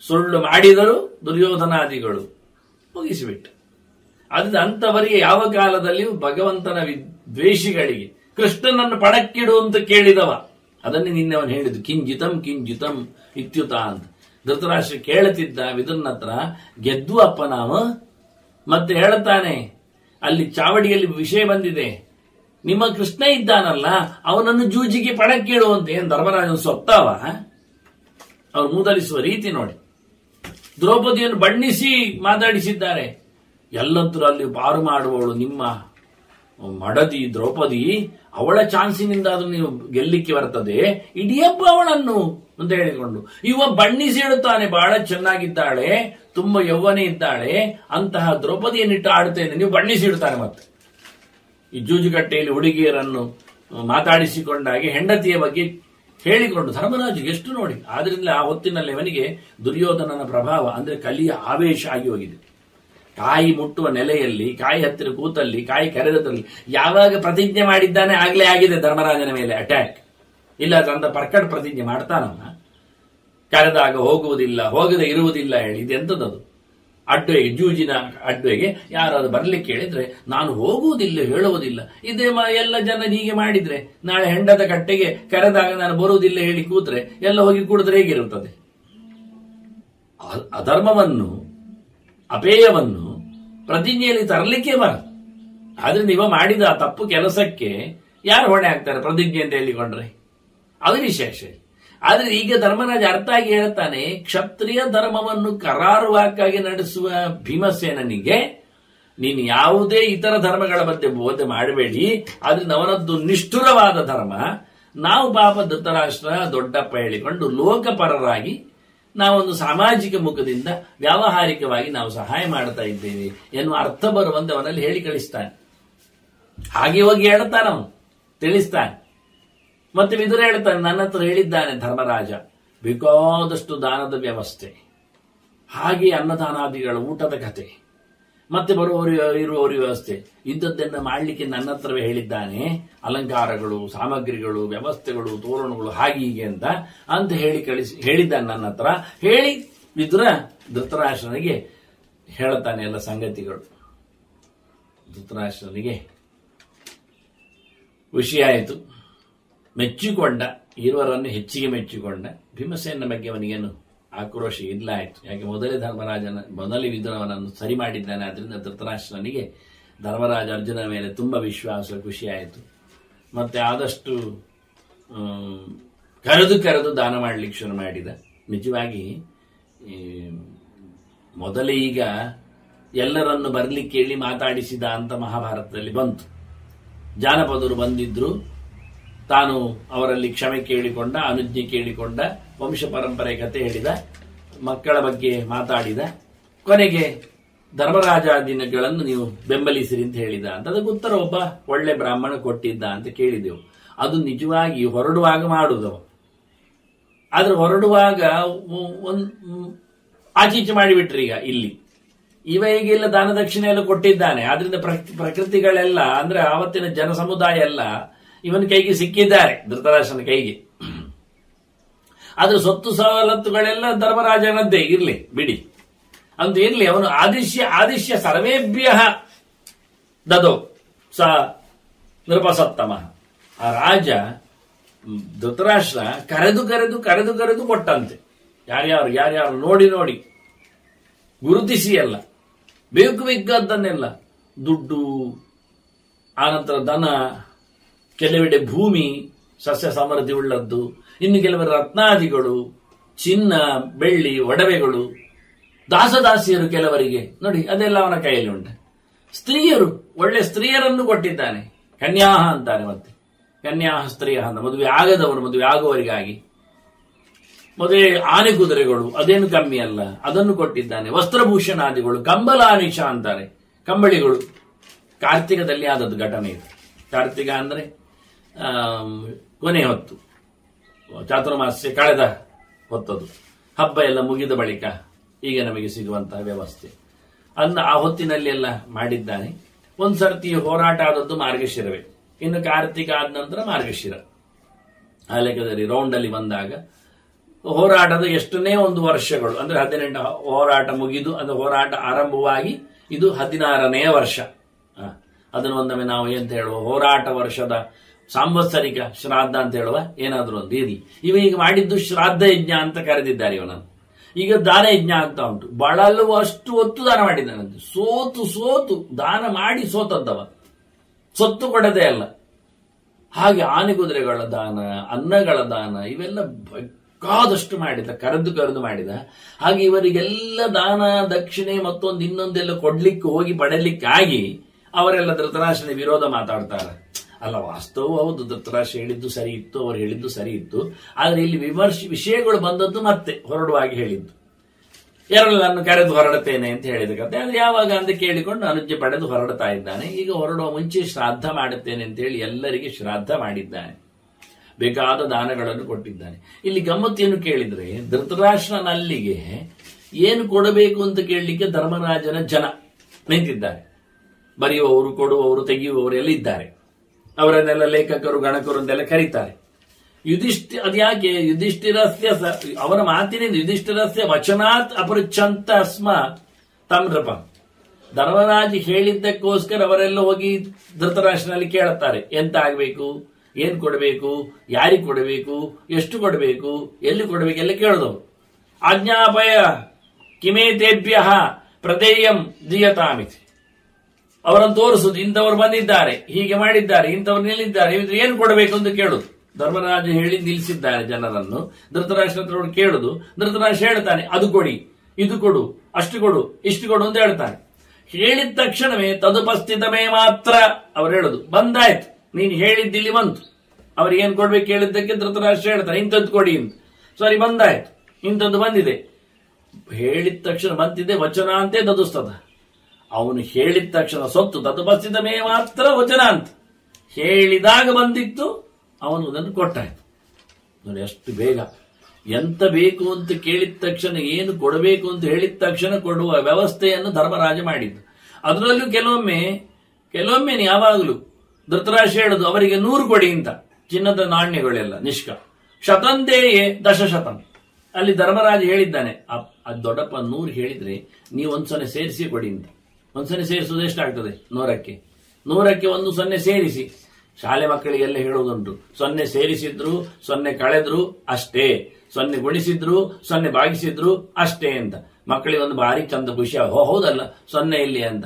ಸುಳ್ಳು ಮಾಡಿದರು ದುರ್ಯೋಧನಾದಿಗಳು, ಮುಗಿಸಿಬಿಟ್ಟು. ಅದ್ರ ಅಂತವರಿಗೆ ಯಾವ ಕಾಲದಲ್ಲಿಯೂ ಭಗವಂತನ ದ್ವೇಷಿಗಳಿಗೆ ಕೃಷ್ಣನನ್ನು ಪಣಕ್ಕಿಡು ಅಂತ ಕೇಳಿದವ. ಅದನ್ನೇ ನಿನ್ನೆ ಅವನು ಹೇಳಿದ್ದು, ಕಿಂಜಿತಂ ಕಿಂಜಿತಂ ಇತ್ಯುತ ಅಂತ. ಧೃತರಾಷ್ಟ್ರ ಕೇಳುತ್ತಿದ್ದ ವಿದುರನ ಹತ್ರ, ಗೆದ್ದು ಅಪ್ಪ ನಾವು. ಮತ್ತೆ ಹೇಳುತ್ತಾನೆ, ಅಲ್ಲಿ ಚಾವಡಿಯಲ್ಲಿ ವಿಷಯ ಬಂದಿದೆ, ನಿಮ್ಮ ಕೃಷ್ಣ ಇದ್ದಾನಲ್ಲ, ಅವನನ್ನು ಜೂಜಿಗೆ ಪಣಕ್ಕಿಡುವಂತೆ. ಏನ್ ಧರ್ಮರಾಜನ ಸೊತ್ತವ? ಅವ್ರು ಮೂದಲಿಸುವ ರೀತಿ ನೋಡಿ. ದ್ರೌಪದಿಯನ್ನು ಬಣ್ಣಿಸಿ ಮಾತಾಡಿಸಿದ್ದಾರೆ. ಎಲ್ಲಂತರೂ ಅಲ್ಲಿ ಪಾರು ಮಾಡುವವಳು ನಿಮ್ಮ ಮಡದಿ ದ್ರೌಪದಿ ಅವಳ ಚಾನ್ಸಿನಿಂದ ಅದು ನೀವು ಗೆಲ್ಲಿಕ್ಕೆ ಬರ್ತದೆ, ಇಡಿಯಪ್ಪ ಅವಳನ್ನು ಅಂತ ಹೇಳಿಕೊಂಡು ಇವ ಬಣ್ಣಿಸಿ ಇಡುತ್ತಾನೆ. ಬಹಳ ಚೆನ್ನಾಗಿದ್ದಾಳೆ, ತುಂಬಾ ಯೌವನೆ ಇದ್ದಾಳೆ, ಅಂತಹ ದ್ರೌಪದಿಯನ್ನಿಟ್ಟು ಆಡುತ್ತೇನೆ, ನೀವು ಬಣ್ಣಿಸಿ ಇಡ್ತಾನೆ. ಮತ್ತೆ ಈ ಜೂಜುಗಟ್ಟೆಯಲ್ಲಿ ಹುಡುಗಿಯರನ್ನು ಮಾತಾಡಿಸಿಕೊಂಡಾಗೆ ಹೆಂಡತಿಯ ಬಗ್ಗೆ ಹೇಳಿಕೊಂಡು ಧರ್ಮರಾಜು ಎಷ್ಟು ನೋಡಿ. ಆದ್ರಿಂದ ಆ ಹೊತ್ತಿನಲ್ಲಿ ಅವನಿಗೆ ದುರ್ಯೋಧನನ ಪ್ರಭಾವ ಅಂದ್ರೆ ಕಲಿಯ ಆವೇಶ ಆಗಿ ಹೋಗಿದೆ. ಕಾಯಿ ಮುಟ್ಟುವ ನೆಲೆಯಲ್ಲಿ, ಕಾಯಿ ಹತ್ತಿರ ಕೂತಲ್ಲಿ, ಕಾಯಿ ಕರೆದದಲ್ಲಿ ಯಾವಾಗ ಪ್ರತಿಜ್ಞೆ ಮಾಡಿದ್ದಾನೆ ಆಗ್ಲೇ ಆಗಿದೆ ಧರ್ಮರಾಜನ ಮೇಲೆ ಅಟ್ಯಾಕ್. ಇಲ್ಲ ಅಂತ ಪರ್ಕಟ್ ಪ್ರತಿಜ್ಞೆ ಮಾಡ್ತಾನಲ್ಲ, ಕರೆದಾಗ ಹೋಗುವುದಿಲ್ಲ, ಹೋಗದೆ ಇರುವುದಿಲ್ಲ ಹೇಳಿ. ಇದೆಂತದದು? ಅಡ್ವೆಗೆ, ಜೂಜಿನ ಅಡ್ವೆಗೆ ಯಾರಾದ್ರೂ ಬರ್ಲಿಕ್ಕೆ ಹೇಳಿದ್ರೆ ನಾನು ಹೋಗುವುದಿಲ್ಲ, ಹೇಳುವುದಿಲ್ಲ. ಇದೇ ಎಲ್ಲ ಜನ ಹೀಗೆ ಮಾಡಿದ್ರೆ ನಾಳೆ ಹೆಂಡದ ಕಟ್ಟೆಗೆ ಕರೆದಾಗ ನಾನು ಬರುವುದಿಲ್ಲ ಹೇಳಿ ಕೂತ್ರೆ ಎಲ್ಲ ಹೋಗಿ ಕೂಡಿದ್ರೆ ಹೇಗಿರುತ್ತದೆ? ಅಧರ್ಮವನ್ನು, ಅಪೇಯವನ್ನು ಪ್ರತಿಜ್ಞೆಯಲ್ಲಿ ತರಲಿಕ್ಕೆ ಬರದು. ಆದ್ರೆ ನೀವು ಮಾಡಿದ ಆ ತಪ್ಪು ಕೆಲಸಕ್ಕೆ ಯಾರು ಹೊಣೆ ಆಗ್ತಾರೆ ಪ್ರತಿಜ್ಞೆ ಅಂತ ಹೇಳಿಕೊಂಡ್ರೆ? ಅದು ವಿಶೇಷ. ಆದ್ರೆ ಈಗ ಧರ್ಮರಾಜ ಅರ್ಥ ಆಗಿ ಹೇಳ್ತಾನೆ, ಕ್ಷತ್ರಿಯ ಧರ್ಮವನ್ನು ಕರಾರುವಾಕ್ಕಾಗಿ ನಡೆಸುವ ಭೀಮಸೇನನಿಗೆ ನೀನು ಯಾವುದೇ ಇತರ ಧರ್ಮಗಳ ಬಗ್ಗೆ ಬೋಧನೆ ಮಾಡಬೇಡಿ, ಆದ್ರಿಂದ ಅವನದ್ದು ನಿಷ್ಠುರವಾದ ಧರ್ಮ. ನಾವು ಪಾಪ ಧೃತರಾಷ್ಟ್ರ ದೊಡ್ಡಪ್ಪ ಹೇಳಿಕೊಂಡು ಲೋಕಪರರಾಗಿ ನಾವೊಂದು ಸಾಮಾಜಿಕ ಮುಖದಿಂದ ವ್ಯಾವಹಾರಿಕವಾಗಿ ನಾವು ಸಹಾಯ ಮಾಡ್ತಾ ಇದ್ದೇವೆ ಎನ್ನುವ ಅರ್ಥ ಬರುವಂತೆ ಅವನಲ್ಲಿ ಹೇಳಿ ಕಳಿಸ್ತಾನೆ. ಹಾಗೆ ಹೋಗಿ ಹೇಳ್ತಾನ, ಅವನು ತಿಳಿಸ್ತಾನೆ. ಮತ್ತೆ ವಿದುರ ಹೇಳ್ತಾನೆ, ನನ್ನ ಹತ್ರ ಹೇಳಿದ್ದಾನೆ ಧರ್ಮರಾಜ ಬೇಕಾದಷ್ಟು ದಾನದ ವ್ಯವಸ್ಥೆ, ಹಾಗೆ ಅನ್ನದಾನಾದಿಗಳ ಊಟದ ಕತೆ, ಮತ್ತೆ ಬರುವವರು ಇರುವವರ ವ್ಯವಸ್ಥೆ ಇದ್ದದ್ದನ್ನ ಮಾಡಲಿಕ್ಕೆ ನನ್ನ ಹತ್ರವೇ ಹೇಳಿದ್ದಾನೆ. ಅಲಂಕಾರಗಳು, ಸಾಮಗ್ರಿಗಳು, ವ್ಯವಸ್ಥೆಗಳು, ತೋರಣಗಳು ಹಾಗೆ ಹೀಗೆ ಅಂತ ಹೇಳಿದ್ದಾನೆ ನನ್ನ ಹತ್ರ. ಹೇಳಿ ವಿದುರ ಧೃತರಾಷ್ಟ್ರನಿಗೆ ಹೇಳ್ತಾನೆ ಎಲ್ಲ ಸಂಗತಿಗಳು. ಧೃತರಾಷ್ಟ್ರನಿಗೆ ಖುಷಿ ಆಯಿತು, ಮೆಚ್ಚಿಕೊಂಡ, ಇರುವರನ್ನು ಹೆಚ್ಚಿಗೆ ಮೆಚ್ಚಿಕೊಂಡ. ಭೀಮಸೇನ ಬಗ್ಗೆ ಅವನಿಗೇನು ಆಕ್ರೋಶ ಇಲ್ಲ ಆಯ್ತು. ಯಾಕೆ ಮೊದಲೇ ವಿದುರವನನ್ನು ಸರಿ ಮಾಡಿದ್ದಾನೆ. ಆದ್ರಿಂದ ಧೃತರಾಷ್ಟ್ರನಿಗೆ ಧರ್ಮರಾಜ ಅರ್ಜುನನ ಮೇಲೆ ತುಂಬಾ ವಿಶ್ವಾಸ, ಖುಷಿ ಆಯಿತು. ಮತ್ತೆ ಆದಷ್ಟು ಕರೆದು ದಾನ ಮಾಡಲಿಕ್ಕೆ ಶುರು ಮಾಡಿದ. ನಿಜವಾಗಿ ಮೊದಲೇ ಈಗ ಎಲ್ಲರನ್ನು ಬರ್ಲಿಕ್ಕೆ ಹೇಳಿ ಮಾತಾಡಿಸಿದ ಅಂತ ಮಹಾಭಾರತದಲ್ಲಿ ಬಂತು. ಜಾನಪದರು ಬಂದಿದ್ರು, ತಾನು ಅವರಲ್ಲಿ ಕ್ಷಮೆ ಕೇಳಿಕೊಂಡ, ಅನುಜ್ಞೆ ಕೇಳಿಕೊಂಡ, ವಂಶ ಪರಂಪರೆ ಕಥೆ ಹೇಳಿದ, ಮಕ್ಕಳ ಬಗ್ಗೆ ಮಾತಾಡಿದ, ಕೊನೆಗೆ ಧರ್ಮರಾಜಾದಿನಗಳನ್ನು ನೀವು ಬೆಂಬಲಿಸಿರಿ ಅಂತ ಹೇಳಿದ ಅಂತ ಅದಕ್ಕೆ ಉತ್ತರ ಒಬ್ಬ ಒಳ್ಳೆ ಬ್ರಾಹ್ಮಣ ಕೊಟ್ಟಿದ್ದ ಅಂತ ಕೇಳಿದೆವು. ಅದು ನಿಜವಾಗಿ ಹೊರಡುವಾಗ ಮಾಡುವುದವ. ಆದ್ರೆ ಹೊರಡುವಾಗ ಆಚೀಚೆ ಮಾಡಿಬಿಟ್ರಿ. ಈಗ ಇಲ್ಲಿ ಈಗೆಲ್ಲ ದಾನ ದಕ್ಷಿಣೆ ಎಲ್ಲ ಕೊಟ್ಟಿದ್ದಾನೆ. ಆದ್ರಿಂದ ಪ್ರಕೃತಿಗಳೆಲ್ಲ ಅಂದ್ರೆ ಆವತ್ತಿನ ಜನ ಸಮುದಾಯ ಎಲ್ಲ ಇವನ ಕೈಗೆ ಸಿಕ್ಕಿದ್ದಾರೆ, ಧೃತರಾಷ್ಟ್ರನ ಕೈಗೆ. ಆದ್ರೆ ಸೊತ್ತು ಸವಲತ್ತುಗಳೆಲ್ಲ ಧರ್ಮರಾಜನದ್ದೇ ಇರ್ಲಿ ಬಿಡಿ ಅಂತ ಇರ್ಲಿ. ಅವನು ಆದಿಶ್ಯ ಸರ್ವೇಭ್ಯ ದದೋ ಸ ನೃಪಸತ್ತಮ. ಆ ರಾಜ ಧೃತರಾಷ್ಟ್ರ ಕರೆದು ಕೊಟ್ಟಂತೆ. ಯಾರ್ಯಾರು ನೋಡಿ ಗುರುತಿಸಿ ಎಲ್ಲ ಬೇಕಾದ್ದನ್ನೆಲ್ಲ, ದುಡ್ಡು, ಆನಂತರ ದನ, ಕೆಲವೆಡೆ ಭೂಮಿ ಸಸ್ಯ ಸಮೃದ್ಧಿ ಉಳ್ಳದ್ದು, ಇನ್ನು ಕೆಲವರ ರತ್ನಾದಿಗಳು, ಚಿನ್ನ, ಬೆಳ್ಳಿ, ಒಡವೆಗಳು, ದಾಸದಾಸಿಯರು ಕೆಲವರಿಗೆ ನೋಡಿ ಅದೆಲ್ಲ ಅವನ ಕೈಯಲ್ಲಿ ಉಂಟು. ಸ್ತ್ರೀಯರು, ಒಳ್ಳೆ ಸ್ತ್ರೀಯರನ್ನು ಕೊಟ್ಟಿದ್ದಾನೆ. ಕನ್ಯಾಹ ಅಂತಾನೆ. ಮತ್ತೆ ಕನ್ಯಾಹ ಸ್ತ್ರೀಯ ಅಂತ ಮದುವೆ ಆಗದವರು, ಮದುವೆ ಆಗುವವರಿಗಾಗಿ. ಮದುವೆ ಆನೆ ಕುದುರೆಗಳು ಅದೇನು ಕಮ್ಮಿ ಅಲ್ಲ, ಅದನ್ನು ಕೊಟ್ಟಿದ್ದಾನೆ. ವಸ್ತ್ರಭೂಷಣಾದಿಗಳು, ಕಂಬಲಾನಿಷ ಅಂತಾರೆ, ಕಂಬಳಿಗಳು. ಕಾರ್ತಿಕದಲ್ಲಿ ಆದದ್ದು ಘಟನೆ ಇದು. ಕಾರ್ತಿಕ ಅಂದ್ರೆ ಕೊನೆ ಹೊತ್ತು, ಚಾತುರ್ಮಾಸ್ಯ ಕಳೆದ ಹೊತ್ತದು, ಹಬ್ಬ ಎಲ್ಲ ಮುಗಿದ ಬಳಿಕ ಈಗ ನಮಗೆ ಸಿಗುವಂತಹ ವ್ಯವಸ್ಥೆ ಅನ್ನ ಆ ಹೊತ್ತಿನಲ್ಲಿ ಎಲ್ಲ ಮಾಡಿದ್ದಾನೆ. ಒಂದ್ಸರ್ತಿ ಹೋರಾಟ ಆದದ್ದು ಮಾರ್ಗಶಿರವೇ. ಇನ್ನು ಕಾರ್ತಿಕ ಆದ ನಂತರ ಮಾರ್ಗಶಿರ. ಆ ಲೆಕ್ಕದಲ್ಲಿ ರೌಂಡ್ ಅಲ್ಲಿ ಬಂದಾಗ ಹೋರಾಟದ ಎಷ್ಟನೇ ಒಂದು ವರ್ಷಗಳು ಅಂದ್ರೆ 18 ಹೋರಾಟ ಮುಗಿದು, ಅಂದ್ರೆ ಹೋರಾಟ ಆರಂಭವಾಗಿ ಇದು 16ನೇ ವರ್ಷ. ಅದನ್ನು ಒಂದೊಮ್ಮೆ ನಾವು ಎಂತ ಹೇಳುವ, ಹೋರಾಟ ವರ್ಷದ ಸಾಂವತ್ಸರಿಕ ಶ್ರಾದ್ದ ಅಂತ ಹೇಳುವ, ಏನಾದ್ರೂ ಒಂದು ಇರಲಿ. ಈಗ ಮಾಡಿದ್ದು ಶ್ರಾದ್ದ ಯಜ್ಞ ಅಂತ ಕರೆದಿದ್ದಾರೆ ಇವನನ್ನು. ಈಗ ದಾನ ಯಜ್ಞ ಆಗ್ತಾ ಉಂಟು. ಬಳಲು ಅಷ್ಟು ಹೊತ್ತು ದಾನ ಮಾಡಿದ್ದಾನಂತೆ. ಸೋತು ದಾನ ಮಾಡಿ ಸೋತದ್ದವ, ಸೊತ್ತು ಕೊಡದೆ ಅಲ್ಲ. ಹಾಗೆ ಆನೆ ಕುದುರೆಗಳ ದಾನ, ಅನ್ನಗಳ ದಾನ, ಇವೆಲ್ಲ ಬೇಕಾದಷ್ಟು ಮಾಡಿದ, ಕರೆದು ಮಾಡಿದ. ಹಾಗೆ ಇವರಿಗೆಲ್ಲ ದಾನ ದಕ್ಷಿಣೆ ಮತ್ತೊಂದು ಇನ್ನೊಂದೆಲ್ಲ ಕೊಡ್ಲಿಕ್ಕೆ ಹೋಗಿ ಪಡೆಯಲಿಕ್ಕಾಗಿ ಅವರೆಲ್ಲ ಧೃತರಾಷ್ಟ್ರನ ವಿರೋಧ ಮಾತಾಡ್ತಾರೆ. ಅಲ್ಲ, ವಾಸ್ತವ ಹೌದು, ಧೃತರಾಷ್ಟ್ರ ಹೇಳಿದ್ದು ಸರಿ ಇತ್ತು, ಅವರು ಹೇಳಿದ್ದು ಸರಿ ಇತ್ತು. ಆದ್ರೆ ಇಲ್ಲಿ ವಿಷಯಗಳು ಬಂದದ್ದು ಮತ್ತೆ ಹೊರಡುವಾಗಿ ಹೇಳಿದ್ದು. ಎರಡನ್ನು ಕರೆದು ಹೊರಡುತ್ತೇನೆ ಅಂತ ಹೇಳಿದ ಕತೆ. ಅದು ಯಾವಾಗ ಅಂತ ಕೇಳಿಕೊಂಡು ಅನುಜ್ಞೆ ಪಡೆದು ಹೊರಡ್ತಾ ಇದ್ದಾನೆ. ಈಗ ಹೊರಡುವ ಮುಂಚೆ ಶ್ರಾದ್ದ ಮಾಡುತ್ತೇನೆ ಅಂತ ಹೇಳಿ ಎಲ್ಲರಿಗೆ ಶ್ರಾದ್ದ ಮಾಡಿದ್ದಾನೆ, ಬೇಕಾದ ದಾನಗಳನ್ನು ಕೊಟ್ಟಿದ್ದಾನೆ. ಇಲ್ಲಿ ಗಮ್ಮತ್ತೇನು ಕೇಳಿದ್ರೆ, ಧೃತರಾಷ್ಟ್ರನಲ್ಲಿಗೆ ಏನು ಕೊಡಬೇಕು ಅಂತ ಕೇಳಲಿಕ್ಕೆ ಧರ್ಮರಾಜನ ಜನ ನಿಂತಿದ್ದಾರೆ. ಬರೆಯುವವರು, ಕೊಡುವವರು, ತೆಗೆಯುವವರು ಎಲ್ಲ ಇದ್ದಾರೆ. ಅವರನ್ನೆಲ್ಲ ಲೇಖಕರು, ಗಣಕರು ಅಂತೆಲ್ಲ ಕರೀತಾರೆ. ಅದ್ಯಾಕೆ ಯುಧಿಷ್ಠಿರಸ್ಯ ಅವರ ಮಾತಿನಿಂದ ಯುಧಿಷ್ಠಿರಸ್ಯ ವಚನಾತ್ ಅಪೃಚ್ಛಂತ ಸ್ಮ ತಮ್ರಪ, ಧರ್ಮರಾಜ ಹೇಳಿದ್ದಕ್ಕೋಸ್ಕರ ಅವರೆಲ್ಲ ಹೋಗಿ ಧೃತರಾಷ್ಟ್ರನಲ್ಲಿ ಕೇಳುತ್ತಾರೆ, ಎಂತ ಆಗಬೇಕು, ಏನ್ ಕೊಡಬೇಕು, ಯಾರಿಗೆ ಕೊಡಬೇಕು, ಎಷ್ಟು ಕೊಡಬೇಕು, ಎಲ್ಲಿ ಕೊಡಬೇಕು ಎಲ್ಲ ಕೇಳಿದವರು. ಆಜ್ಞಾಪಯ ಕಿಮೇತೇಭ್ಯ ಪ್ರದೇಯಂ ದೀಯತಾಮಿತಿ, ಅವರನ್ನು ತೋರಿಸುದು, ಇಂಥವ್ರು ಬಂದಿದ್ದಾರೆ, ಹೀಗೆ ಮಾಡಿದ್ದಾರೆ, ಇಂಥವ್ರು ನಿಲ್ಲಿದ್ದಾರೆ, ಏನು ಕೊಡಬೇಕು ಅಂತ ಕೇಳುದು. ಧರ್ಮರಾಜ ಹೇಳಿ ನಿಲ್ಲಿಸಿದ್ದಾರೆ ಜನರನ್ನು. ಧೃತರಾಷ್ಟ್ರ ಹತ್ರ ಕೇಳುದು. ಧೃತರಾಷ್ಟ್ರ ಹೇಳ್ತಾನೆ, ಅದು ಕೊಡಿ, ಇದು ಕೊಡು, ಅಷ್ಟು ಕೊಡು, ಇಷ್ಟು ಕೊಡು ಅಂತ ಹೇಳ್ತಾನೆ. ಹೇಳಿದ ತಕ್ಷಣವೇ ತದುಪಸ್ಥಿತಮೇ ಮಾತ್ರ ಅವರು ಹೇಳುದು, ಬಂದಾಯ್ತು, ನೀನು ಹೇಳಿದ್ದಿಲ್ಲಿ ಬಂತು. ಅವ್ರಿಗೆ ಏನ್ ಕೊಡ್ಬೇಕು ಹೇಳಿದ್ದಕ್ಕೆ ಧೃತರಾಷ್ಟ್ರ ಹೇಳ್ತಾರೆ, ಇಂಥದ್ದು ಕೊಡಿ ಅಂತ. ಸರಿ, ಬಂದಾಯ್ತು, ಇಂಥದ್ದು ಬಂದಿದೆ. ಹೇಳಿದ ತಕ್ಷಣ ಬಂತಿದೆ ವಚನ ಅಂತೆ ತದುಸ್ತದ. ಅವನು ಹೇಳಿದ ತಕ್ಷಣ ಸೊತ್ತು ತದುಪಸ್ಥಿತಮೇ ಮಾತ್ರ ವಚನ ಅಂತ ಹೇಳಿದಾಗ ಬಂದಿತ್ತು, ಅವನು ಅದನ್ನು ಕೊಟ್ಟಾಯ್ತು. ನೋಡಿ ಎಷ್ಟು ಬೇಗ, ಎಂತ ಬೇಕು ಅಂತ ಕೇಳಿದ ತಕ್ಷಣ, ಏನು ಕೊಡಬೇಕು ಅಂತ ಹೇಳಿದ ತಕ್ಷಣ ಕೊಡುವ ವ್ಯವಸ್ಥೆಯನ್ನು ಧರ್ಮರಾಜ ಮಾಡಿದ್ದು. ಅದರಲ್ಲೂ ಕೆಲವೊಮ್ಮೆ ಯಾವಾಗಲೂ ಧೃತರಾಷ್ಟ್ರ ಹೇಳುದು, ಅವರಿಗೆ 100 ಕೊಡಿ ಅಂತ, ಚಿನ್ನದ ನಾಣ್ಯಗಳೆಲ್ಲ ನಿಷ್ಕ ಶತಂತೆಯೇ ದಶಶತಂ. ಅಲ್ಲಿ ಧರ್ಮರಾಜ ಹೇಳಿದ್ದಾನೆ, ಅದು ದೊಡ್ಡಪ್ಪ 100 ಹೇಳಿದ್ರೆ ನೀವು ಒಂದು ಸೊನ್ನೆ ಸೇರಿಸಿ ಕೊಡಿ ಅಂತ. ಒಂದು ಸೊನ್ನೆ ಸೇರಿಸುವುದು ಎಷ್ಟಾಗ್ತದೆ? 100ಕ್ಕೆ 1 ಸೊನ್ನೆ ಸೇರಿಸಿ. ಶಾಲೆ ಮಕ್ಕಳಿಗೆಲ್ಲ ಹೇಳುವುದುಂಟು, 0 ಸೇರಿಸಿದ್ರು 0 ಕಳೆದ್ರು ಅಷ್ಟೇ, 0 ಗುಣಿಸಿದ್ರು 0 ಭಾಗಿಸಿದ್ರು ಅಷ್ಟೇ ಅಂತ. ಮಕ್ಕಳಿಗೆ ಒಂದು ಭಾರಿ ಚಂದ ಖುಷಿ, ಹೌದಲ್ಲ 0 ಇಲ್ಲಿ ಅಂತ.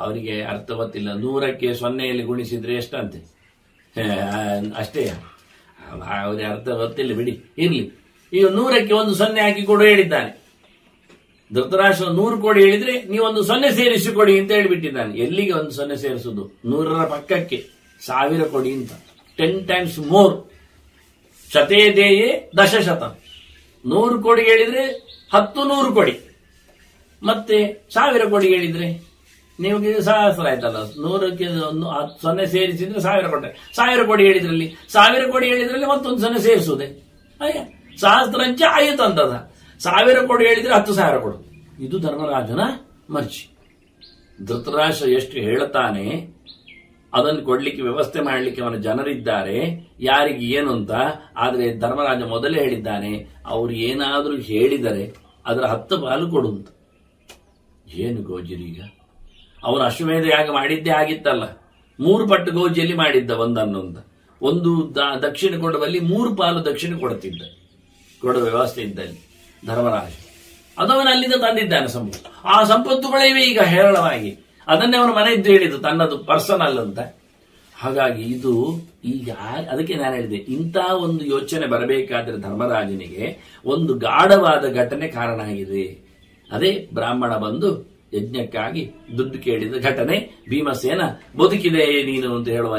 ಅವರಿಗೆ ಅರ್ಥ ಗೊತ್ತಿಲ್ಲ. 100ಕ್ಕೆ 0 ಗುಣಿಸಿದ್ರೆ ಎಷ್ಟಂತೆ, ಅಷ್ಟೇ. ಅವರಿಗೆ ಅರ್ಥ ಗೊತ್ತಿಲ್ಲ, ಬಿಡಿ, ಇರ್ಲಿ. ಈಗ 100ಕ್ಕೆ 1 0 ಹಾಕಿ ಕೊಡು ಹೇಳಿದ್ದಾನೆ. ಧೃತರಾಷ್ಟ್ರ 100 ಕೊಡಿ ಹೇಳಿದ್ರೆ ನೀವೊಂದು 0 ಸೇರಿಸಿ ಕೊಡಿ ಅಂತ ಹೇಳಿಬಿಟ್ಟಿದ್ದಾನೆ. ಎಲ್ಲಿಗೆ 1 0 ಸೇರಿಸುದು? 100ರ ಪಕ್ಕಕ್ಕೆ 1000 ಕೊಡಿ ಅಂತ. 10 times more. ಶತೇದೇಯೇ ದಶಶತಂ. 100 ಕೊಡಿ ಹೇಳಿದ್ರೆ 100 ಕೊಡಿ, ಮತ್ತೆ 1000 ಕೊಡಿ ಹೇಳಿದ್ರೆ ನಿಮಗೆ ಸಹಸ್ರ ಆಯ್ತಲ್ಲ. 100ಕ್ಕೆ 0 ಸೇರಿಸಿದ್ರೆ 1000 ಕೊಟ್ಟೆ. 1000 ಕೊಡಿ ಹೇಳಿದ್ರಲ್ಲಿ 1000 ಕೊಡಿ ಹೇಳಿದ್ರಲ್ಲಿ ಮತ್ತೊಂದು 0 ಸೇರಿಸುವುದೇ? ಅಯ್ಯ, ಸಹಸ್ರಂಚ ಆಯಿತು ಅಂತದ. 1000 ಕೊಡಿ ಹೇಳಿದ್ರೆ 10,000 ಕೊಡು. ಇದು ಧರ್ಮರಾಜನ ಮರ್ಜಿ. ಧೃತರಾಷ್ಟ್ರ ಎಷ್ಟು ಹೇಳ್ತಾನೆ ಅದನ್ನು ಕೊಡ್ಲಿಕ್ಕೆ ವ್ಯವಸ್ಥೆ ಮಾಡಲಿಕ್ಕೆ ಅವನ ಜನರಿದ್ದಾರೆ, ಯಾರಿಗೆ ಏನು ಅಂತ. ಆದ್ರೆ ಧರ್ಮರಾಜ ಮೊದಲೇ ಹೇಳಿದ್ದಾನೆ, ಅವ್ರು ಏನಾದ್ರೂ ಹೇಳಿದರೆ ಅದರ 10 ಪಾಲು ಕೊಡು ಅಂತ. ಏನು ಗೋಜಿರೀಗ? ಅವನು ಅಶ್ವಮೇಧ ಯಾಗ ಮಾಡಿದ್ದೇ ಆಗಿತ್ತಲ್ಲ, 3 ಪಟ್ಟು ಗೋಜಿಯಲ್ಲಿ ಮಾಡಿದ್ದ ಒಂದನ್ನು ಅಂತ. ಒಂದು ದಕ್ಷಿಣ ಕೊಡುವಲ್ಲಿ 3 ಪಾಲು ದಕ್ಷಿಣ ಕೊಡುತ್ತಿದ್ದ, ಕೊಡುವ ವ್ಯವಸ್ಥೆ ಇದ್ದಲ್ಲಿ ಧರ್ಮರಾಜ. ಅದವನು ಅಲ್ಲಿಂದ ತಂದಿದ್ದಾನೆ ಸಂಪತ್ತು. ಆ ಸಂಪತ್ತುಗಳಿವೆ ಈಗ ಹೇರಳವಾಗಿ. ಅದನ್ನೇ ಅವನು ಮನೆ ಇದ್ದು ಹೇಳಿದ್ದು ತನ್ನದು ಪರ್ಸನಲ್ ಅಂತ. ಹಾಗಾಗಿ ಇದು ಈಗ ಅದಕ್ಕೆ ನಾನು ಹೇಳಿದೆ, ಇಂಥ ಒಂದು ಯೋಚನೆ ಬರಬೇಕಾದ್ರೆ ಧರ್ಮರಾಜನಿಗೆ ಒಂದು ಗಾಢವಾದ ಘಟನೆ ಕಾರಣ ಆಗಿದೆ. ಅದೇ ಬ್ರಾಹ್ಮಣ ಬಂದು ಯಜ್ಞಕ್ಕಾಗಿ ದುಡ್ಡು ಕೇಳಿದ ಘಟನೆ. ಭೀಮಸೇನ ಬದುಕಿದೆ ನೀನು ಅಂತ ಹೇಳುವ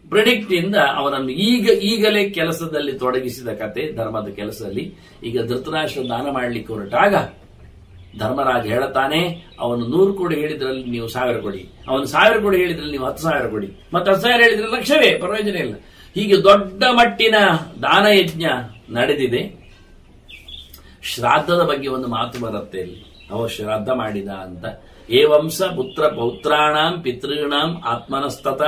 ಪ್ರೆಡಿಕ್ಟ್ ಇಂದ ಅವನನ್ನು ಈಗಲೇ ಕೆಲಸದಲ್ಲಿ ತೊಡಗಿಸಿದ ಕತೆ, ಧರ್ಮದ ಕೆಲಸದಲ್ಲಿ. ಈಗ ಧೃತರಾಷ್ಟ್ರ ದಾನ ಮಾಡಲಿಕ್ಕೆ ಹೊರಟಾಗ ಧರ್ಮರಾಜ ಹೇಳುತ್ತಾನೆ, ಅವನು 100 ಕೋಟಿ ಹೇಳಿದ್ರಲ್ಲಿ ನೀವು 1000 ಕೊಡಿ, ಅವನು 1000 ಕೋಟಿ ಹೇಳಿದ್ರಲ್ಲಿ ನೀವು 10,000 ಕೊಡಿ, ಮತ್ತೆ 10,000 ಹೇಳಿದ್ರೆ ಲಕ್ಷವೇ, ಪ್ರಯೋಜನ ಇಲ್ಲ. ಹೀಗೆ ದೊಡ್ಡ ಮಟ್ಟಿನ ದಾನ ಯಜ್ಞ ನಡೆದಿದೆ. ಶ್ರಾದ್ದದ ಬಗ್ಗೆ ಒಂದು ಮಾತು ಬರುತ್ತೆ ಇಲ್ಲಿ, ಅವ ಶ್ರಾದ್ದ ಮಾಡಿದ ಅಂತ. ಏವಂಸ ಪುತ್ರ ಪೌತ್ರಾಣಾಂ ಪಿತೃಣಾಂ ಆತ್ಮನಸ್ತತ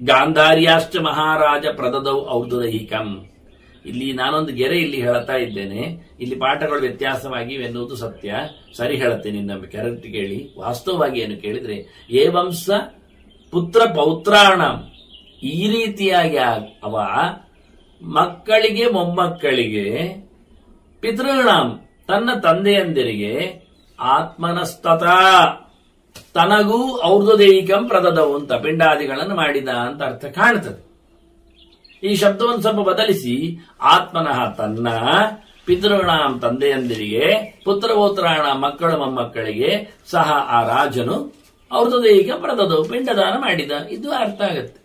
ಗಾಂಧಾರ್ಯಾಶ್ಚ ಮಹಾರಾಜ ಪ್ರದದೌ ಔರ್ಧದೈಕಂ. ಇಲ್ಲಿ ನಾನೊಂದು ಗೆರೆ ಇಲ್ಲಿ ಹೇಳ್ತಾ ಇದ್ದೇನೆ. ಇಲ್ಲಿ ಪಾಠಗಳು ವ್ಯತ್ಯಾಸವಾಗಿವೆ ಎನ್ನುವುದು ಸತ್ಯ, ಸರಿ ಹೇಳುತ್ತೇನೆ, ಇನ್ನೊಮ್ಮೆ ಕರೆಕ್ಟ್ ಕೇಳಿ. ವಾಸ್ತವವಾಗಿ ಏನು ಕೇಳಿದ್ರೆ, ಏವಂಸ ಪುತ್ರ ಪೌತ್ರಾಣ, ಈ ರೀತಿಯಾಗಿ ಅವ ಮಕ್ಕಳಿಗೆ ಮೊಮ್ಮಕ್ಕಳಿಗೆ, ಪಿತೃಣಾಂ ತನ್ನ ತಂದೆಯಂದಿರಿಗೆ, ಆತ್ಮನಸ್ತತ ತನಗೂ ಔರ್ಧದೇಹಿಕಂ ಪ್ರದದವು ಅಂತ ಪಿಂಡಾದಿಗಳನ್ನು ಮಾಡಿದ ಅಂತ ಅರ್ಥ ಕಾಣ್ತದೆ. ಈ ಶಬ್ದವನ್ನು ಸ್ವಲ್ಪ ಬದಲಿಸಿ ಆತ್ಮನಃ ತನ್ನ, ಪಿತೃಣಾಂ ತಂದೆಯಂದಿರಿಗೆ, ಪುತ್ರಪೌತ್ರಾಣ ಮಕ್ಕಳು ಮೊಮ್ಮಕ್ಕಳಿಗೆ, ಸಹ ಆ ರಾಜನು ಅವ್ರದ್ದು ಈಗ ಪ್ರದದವು ಪಿಂಡದಾನ ಮಾಡಿದ. ಇದು ಅರ್ಥ ಆಗತ್ತೆ.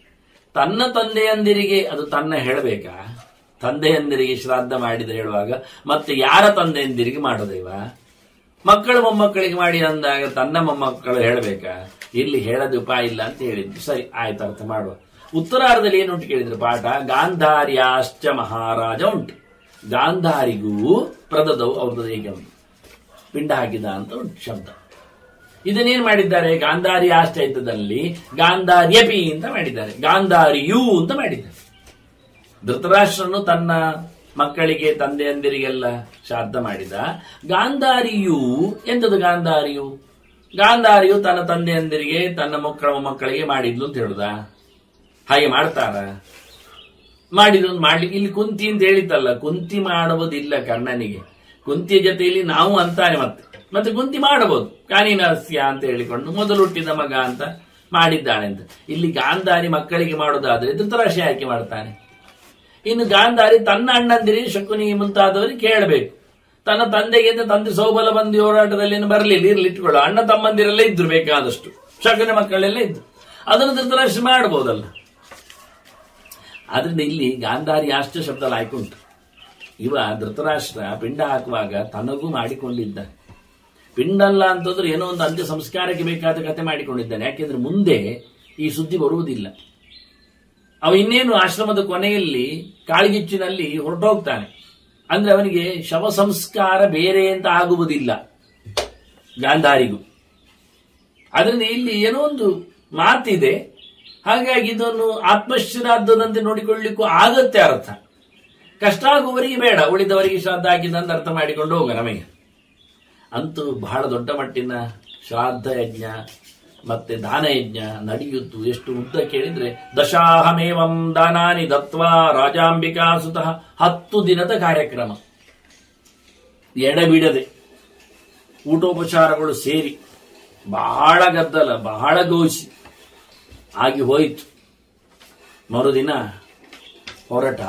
ತನ್ನ ತಂದೆಯಂದಿರಿಗೆ ಅದು ತನ್ನ ಹೇಳಬೇಕಾ? ತಂದೆಯಂದಿರಿಗೆ ಶ್ರಾದ್ದ ಮಾಡಿದ ಹೇಳುವಾಗ ಮತ್ತೆ ಯಾರ ತಂದೆಯಂದಿರಿಗೆ ಮಾಡೋದೇವ? ಮಕ್ಕಳು ಮೊಮ್ಮಕ್ಕಳಿಗೆ ಮಾಡಿ ಅಂದಾಗ ತನ್ನ ಮೊಮ್ಮಕ್ಕಳು ಹೇಳಬೇಕಾ? ಇಲ್ಲಿ ಹೇಳೋದು ಉಪಾಯ ಇಲ್ಲ ಅಂತ ಹೇಳಿದ್ರು. ಸರಿ, ಆಯ್ತು, ಅರ್ಥ ಮಾಡುವ. ಉತ್ತರಾರ್ಧದಲ್ಲಿ ಏನು ಉಂಟು ಕೇಳಿದ್ರು ಪಾಠ? ಗಾಂಧಾರ್ಯಾಶ್ಚ ಮಹಾರಾಜ ಉಂಟು. ಗಾಂಧಾರಿಗೂ ಪ್ರದದವು ಅವ್ರದ್ದು ಹೇಗೆ ಉಂಟು, ಪಿಂಡ ಹಾಕಿದ ಅಂತ ಉಂಟು ಶಬ್ದ. ಇದನ್ನೇನ್ ಮಾಡಿದ್ದಾರೆ? ಗಾಂಧಾರ್ಯಾಶ್ಚೈತದಲ್ಲಿ ಗಾಂಧಾರ್ಯಪಿ ಅಂತ ಮಾಡಿದ್ದಾರೆ, ಗಾಂಧಾರಿಯೂ ಅಂತ ಮಾಡಿದ್ದಾರೆ. ಧೃತರಾಷ್ಟ್ರನು ತನ್ನ ಮಕ್ಕಳಿಗೆ ತಂದೆಯಂದಿರಿಗೆಲ್ಲ ಶ್ರಾದ್ದ ಮಾಡಿದ. ಗಾಂಧಾರಿಯು ಎಂತದು? ಗಾಂಧಾರಿಯು ತನ್ನ ತಂದೆಯಂದಿರಿಗೆ ತನ್ನ ಮಕ್ಕಳಿಗೆ ಮಾಡಿದ್ಲು ಅಂತ ಹೇಳುದ? ಹಾಗೆ ಮಾಡ್ತಾರ? ಮಾಡಿದ್ರು ಮಾಡ್ಲಿಕ್ಕೆ ಇಲ್ಲಿ ಕುಂತಿ ಅಂತ ಹೇಳಿತಲ್ಲ, ಕುಂತಿ ಮಾಡುವುದಿಲ್ಲ ಕರ್ಣನಿಗೆ. ಕುಂತಿಯ ಜೊತೆಯಲ್ಲಿ ನಾವು ಅಂತಾನೆ ಮತ್ತೆ ಕುಂತಿ ಮಾಡಬಹುದು. ಕಾನಿನಸ್ಯ ಅಂತ ಹೇಳಿಕೊಂಡು ಮೊದಲು ಹುಟ್ಟಿದ ಮಗ ಅಂತ ಮಾಡಿದ್ದಾಳೆ ಅಂತ. ಇಲ್ಲಿ ಗಾಂಧಾರಿ ಮಕ್ಕಳಿಗೆ ಮಾಡೋದಾದ್ರೆ ಧೃತರಾಷ್ಟ್ರ ಯಾಕೆ ಮಾಡ್ತಾನೆ? ಇನ್ನು ಗಾಂಧಾರಿ ತನ್ನ ಅಣ್ಣಂದಿರಿ ಶಕುನಿ ಮುಂತಾದವರಿಗೆ ಕೇಳಬೇಕು. ತನ್ನ ತಂದೆಗೆ ತಂದೆ ಸೌಬಲ ಬಂದಿ ಹೋರಾಟದಲ್ಲಿ ಬರಲಿಲ್ಲ, ಇರ್ಲಿಟ್ಕೊಳ್ಳೋ ಅಣ್ಣ ತಮ್ಮಂದಿರೆಲ್ಲ ಇದ್ರು, ಬೇಕಾದಷ್ಟು ಶಕುನಿ ಮಕ್ಕಳೆಲ್ಲ ಇದ್ರು, ಅದನ್ನು ಧೃತರಾಷ್ಟ್ರ ಮಾಡಬಹುದಲ್ಲ. ಆದ್ರಿಂದ ಇಲ್ಲಿ ಗಾಂಧಾರಿ ಅಷ್ಟ ಶಬ್ದ ಆಯ್ಕುಂಟು. ಇವ ಧೃತರಾಷ್ಟ್ರ ಪಿಂಡ ಹಾಕುವಾಗ ತನಗೂ ಮಾಡಿಕೊಂಡಿದ್ದ. ಪಿಂಡಲ್ಲ ಅಂತಂದ್ರೆ ಏನೋ ಒಂದು ಅಂತ್ಯ ಸಂಸ್ಕಾರಕ್ಕೆ ಬೇಕಾದ ಕತೆ ಮಾಡಿಕೊಂಡಿದ್ದಾನೆ. ಯಾಕೆಂದ್ರೆ ಮುಂದೆ ಈ ಸುದ್ದಿ ಬರುವುದಿಲ್ಲ. ಅವ ಇನ್ನೇನು ಆಶ್ರಮದ ಕೊನೆಯಲ್ಲಿ ಕಾಳ್ಗಿಚ್ಚಿನಲ್ಲಿ ಹೊರಟೋಗ್ತಾನೆ. ಅಂದ್ರೆ ಅವನಿಗೆ ಶವ ಸಂಸ್ಕಾರ ಬೇರೆ ಅಂತ ಆಗುವುದಿಲ್ಲ ಗಾಂಧಾರಿಗೂ. ಅದರಿಂದ ಇಲ್ಲಿ ಏನೋ ಒಂದು ಮಾತಿದೆ. ಹಾಗಾಗಿ ಇದನ್ನು ಆತ್ಮಶ್ರಾದ್ದದಂತೆ ನೋಡಿಕೊಳ್ಳಿಕ್ಕೂ ಆಗತ್ತೆ. ಅರ್ಥ ಕಷ್ಟ ಆಗುವವರಿಗೆ ಬೇಡ, ಉಳಿದವರಿಗೆ ಶ್ರಾದ್ದ ಹಾಕಿದಂತ ಅರ್ಥ ಮಾಡಿಕೊಂಡು ಹೋಗ. ನಮಗೆ ಅಂತೂ ಬಹಳ ದೊಡ್ಡ ಮಟ್ಟಿನ ಶ್ರಾದ್ದ ಯಜ್ಞ ಮತ್ತೆ ದಾನ ಯಜ್ಞ ನಡೆಯುತ್ತು. ಎಷ್ಟು ಉದ್ದ ಕೇಳಿದ್ರೆ ದಶಾಹಮೇವಂ ದಾನಾನಿ ದತ್ವಾ ರಾಜಾಂಬಿಕಾ ಸುತಃ 10 ದಿನದ ಕಾರ್ಯಕ್ರಮ, ಎಡಬಿಡದೆ ಊಟೋಪಚಾರಗಳು ಸೇರಿ ಬಹಳ ಗದ್ದಲ, ಬಹಳ ಗೋಷಿ ಆಗಿ ಹೋಯಿತು. ಮರುದಿನ ಹೊರಟ.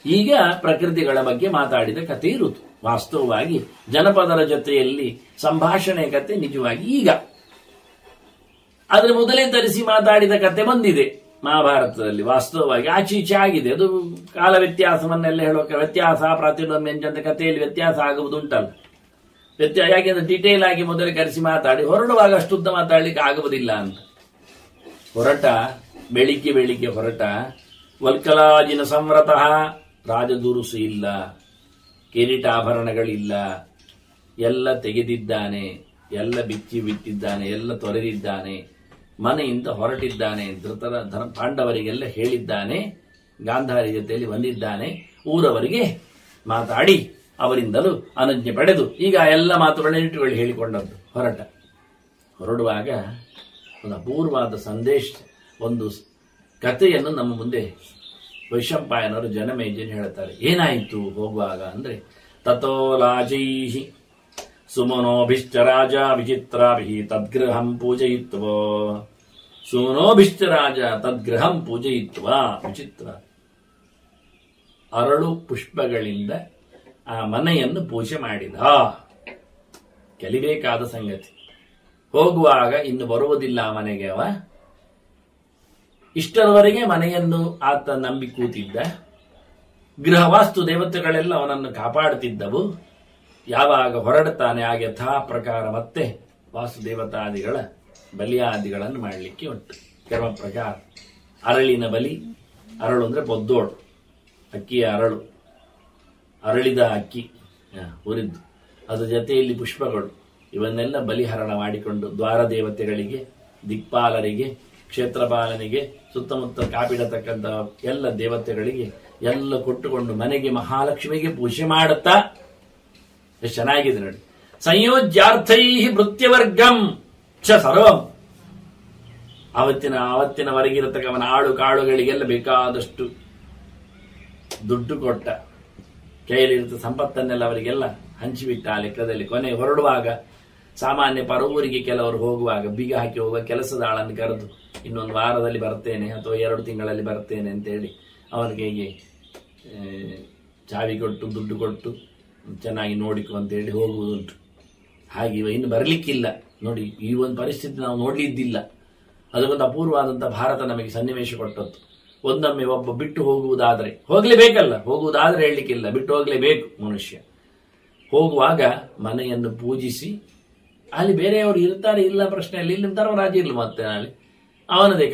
ಈಗ ಪ್ರಕೃತಿಗಳ ಬಗ್ಗೆ ಮಾತಾಡಿದ ಕಥೆ ಇರುವುದು. ವಾಸ್ತವವಾಗಿ ಜನಪದರ ಜೊತೆಯಲ್ಲಿ ಸಂಭಾಷಣೆ ಕತೆ ನಿಜವಾಗಿ ಈಗ ಆದ್ರೆ ಮೊದಲೇ ತರಿಸಿ ಮಾತಾಡಿದ ಕತೆ ಬಂದಿದೆ ಮಹಾಭಾರತದಲ್ಲಿ. ವಾಸ್ತವವಾಗಿ ಆಚೀಚೆ ಆಗಿದೆ. ಅದು ಕಾಲ ವ್ಯತ್ಯಾಸವನ್ನೆಲ್ಲ ಹೇಳುವ ವ್ಯತ್ಯಾಸ, ಪ್ರಾತಿನಿಧ್ಯ ಕಥೆಯಲ್ಲಿ ವ್ಯತ್ಯಾಸ ಆಗುವುದುಂಟಲ್ಲ. ಯಾಕೆಂದ್ರೆ ಡಿಟೇಲ್ ಆಗಿ ಮೊದಲೇ ಕರೆಸಿ ಮಾತಾಡಿ ಹೊರಡುವಾಗ ಅಷ್ಟುದ್ದ ಮಾತಾಡ್ಲಿಕ್ಕೆ ಆಗುವುದಿಲ್ಲ ಅಂತ ಹೊರಟ. ಬೆಳಿಗ್ಗೆ ಹೊರಟ. ವಲ್ಕಲಾಜಿನ ಸಂವ್ರತಃ, ರಾಜದುರುಸು ಇಲ್ಲ, ಕಿರೀಟಾಭರಣಗಳಿಲ್ಲ, ಎಲ್ಲ ತೆಗೆದಿದ್ದಾನೆ, ಎಲ್ಲ ಬಿಚ್ಚಿ ಬಿಟ್ಟಿದ್ದಾನೆ, ಎಲ್ಲ ತೊರೆದಿದ್ದಾನೆ, ಮನೆಯಿಂದ ಹೊರಟಿದ್ದಾನೆ. ಪಾಂಡವರಿಗೆಲ್ಲ ಹೇಳಿದ್ದಾನೆ, ಗಾಂಧಾರಿ ಜೊತೆಯಲ್ಲಿ ಬಂದಿದ್ದಾನೆ, ಊರವರಿಗೆ ಮಾತಾಡಿ ಅವರಿಂದಲೂ ಅನುಜ್ಞೆ ಪಡೆದು ಈಗ ಎಲ್ಲ ಮಾತುಗಳನ್ನ ಇಟ್ಟುಕೊಳ್ಳಿ ಹೇಳಿಕೊಂಡದ್ದು ಹೊರಡುವಾಗ ಒಂದು ಅಪೂರ್ವವಾದ ಸಂದೇಶ, ಒಂದು ಕಥೆಯನ್ನು ನಮ್ಮ ಮುಂದೆ ವೈಶಂಪಾಯನವರು ಜನಮೇಜನ್ ಹೇಳ್ತಾರೆ. ಏನಾಯಿತು ಹೋಗುವಾಗ ಅಂದ್ರೆ, ತಥೋ ಲಾಜೈಹಿ ಸುಮನೋಭಿಶ್ಚ ರಾಜ ವಿಚಿತ್ರಾಭಿ ತದ್ಗೃಹಂ ಪೂಜಯಿತ್ವ. ಸುಮನೋಭಿಶ್ಚ ರಾಜ ತದ್ಗೃಹಂ ಪೂಜಯಿತ್ವ. ವಿಚಿತ್ರ ಅರಳು ಪುಷ್ಪಗಳಿಂದ ಆ ಮನೆಯನ್ನು ಪೂಜೆ ಮಾಡಿದ. ಕಲಿಬೇಕಾದ ಸಂಗತಿ. ಹೋಗುವಾಗ ಇನ್ನು ಬರುವುದಿಲ್ಲ ಮನೆಗೆ ಅವ. ಇಷ್ಟರವರೆಗೆ ಮನೆಯನ್ನು ಆತ ನಂಬಿ ಕೂತಿದ್ದ. ಗೃಹವಾಸ್ತು ದೇವತೆಗಳೆಲ್ಲ ಅವನನ್ನು ಕಾಪಾಡುತ್ತಿದ್ದವು. ಯಾವಾಗ ಹೊರಡುತ್ತಾನೆ ಆಗ ಯಥಾ ಪ್ರಕಾರ ಮತ್ತೆ ವಾಸುದೇವತಾದಿಗಳ ಬಲಿಯಾದಿಗಳನ್ನು ಮಾಡಲಿಕ್ಕೆ ಉಂಟು. ಕ್ರಮ ಪ್ರಕಾರ ಅರಳಿನ ಬಲಿ, ಅರಳು ಅಂದ್ರೆ ಬೊದ್ದೋಳು, ಅಕ್ಕಿಯ ಅರಳು, ಅರಳಿದ ಅಕ್ಕಿ ಹುರಿದ್ದು, ಅದರ ಜೊತೆಯಲ್ಲಿ ಪುಷ್ಪಗಳು, ಇವನ್ನೆಲ್ಲ ಬಲಿಹರಣ ಮಾಡಿಕೊಂಡು ದ್ವಾರ ದೇವತೆಗಳಿಗೆ, ದಿಕ್ಪಾಲರಿಗೆ, ಕ್ಷೇತ್ರಪಾಲನಿಗೆ, ಸುತ್ತಮುತ್ತ ಕಾಪಿಡತಕ್ಕಂಥ ಎಲ್ಲ ದೇವತೆಗಳಿಗೆ ಎಲ್ಲ ಕೊಟ್ಟುಕೊಂಡು ಮನೆಗೆ ಮಹಾಲಕ್ಷ್ಮಿಗೆ ಪೂಜೆ ಮಾಡುತ್ತಾ ಎಷ್ಟು ಚೆನ್ನಾಗಿದೆ ನೋಡಿ. ಸಂಯೋಜ್ಯಾರ್ಥೈ ಭೃತ್ಯವರ್ಗಂ ಚ ಸರ್ವಂ. ಆವತ್ತಿನವರೆಗಿರತಕ್ಕ ಅವನ ಆಳು ಕಾಳುಗಳಿಗೆಲ್ಲ ಬೇಕಾದಷ್ಟು ದುಡ್ಡು ಕೊಟ್ಟ. ಕೈಯಲ್ಲಿರುತ್ತ ಸಂಪತ್ತನ್ನೆಲ್ಲ ಅವರಿಗೆಲ್ಲ ಹಂಚಿಬಿಟ್ಟ. ಆ ಲೆಕ್ಕದಲ್ಲಿ ಕೊನೆ ಹೊರಡುವಾಗ ಸಾಮಾನ್ಯ ಪರವೂರಿಗೆ ಕೆಲವರು ಹೋಗುವಾಗ ಬೀಗ ಹಾಕಿ ಹೋಗುವ ಕೆಲಸದ ಆಳನ್ನು ಕರೆದು ಇನ್ನೊಂದು ವಾರದಲ್ಲಿ ಬರ್ತೇನೆ ಅಥವಾ 2 ತಿಂಗಳಲ್ಲಿ ಬರ್ತೇನೆ ಅಂತೇಳಿ ಅವನಿಗೆ ಚಾವಿ ಕೊಟ್ಟು ದುಡ್ಡು ಕೊಟ್ಟು ಚೆನ್ನಾಗಿ ನೋಡಿಕೊ ಅಂತೇಳಿ ಹೋಗುವುದುಂಟು. ಹಾಗೆ ಇನ್ನು ಬರಲಿಕ್ಕಿಲ್ಲ ನೋಡಿ, ಈ ಒಂದು ಪರಿಸ್ಥಿತಿ ನಾವು ನೋಡ್ಲಿದ್ದಿಲ್ಲ. ಅದಕ್ಕೊಂದು ಅಪೂರ್ವವಾದಂತಹ ಭಾರತ ನಮಗೆ ಸನ್ನಿವೇಶ ಕೊಟ್ಟದ್ದು. ಒಂದೊಮ್ಮೆ ಒಬ್ಬ ಬಿಟ್ಟು ಹೋಗುವುದಾದ್ರೆ, ಹೋಗ್ಲೇಬೇಕಲ್ಲ, ಹೋಗುವುದಾದ್ರೆ ಹೇಳಲಿಕ್ಕಿಲ್ಲ, ಬಿಟ್ಟು ಹೋಗ್ಲೇಬೇಕು ಮನುಷ್ಯ. ಹೋಗುವಾಗ ಮನೆಯನ್ನು ಪೂಜಿಸಿ, ಅಲ್ಲಿ ಬೇರೆಯವರು ಇರ್ತಾರೆ ಇಲ್ಲ ಪ್ರಶ್ನೆ ಅಲ್ಲಿ, ಇಲ್ಲಿ ಧರ್ಮರಾಜ ಇಲ್ಲ ಮತ್ತೆ ನಾಳೆ ಅವನದೇ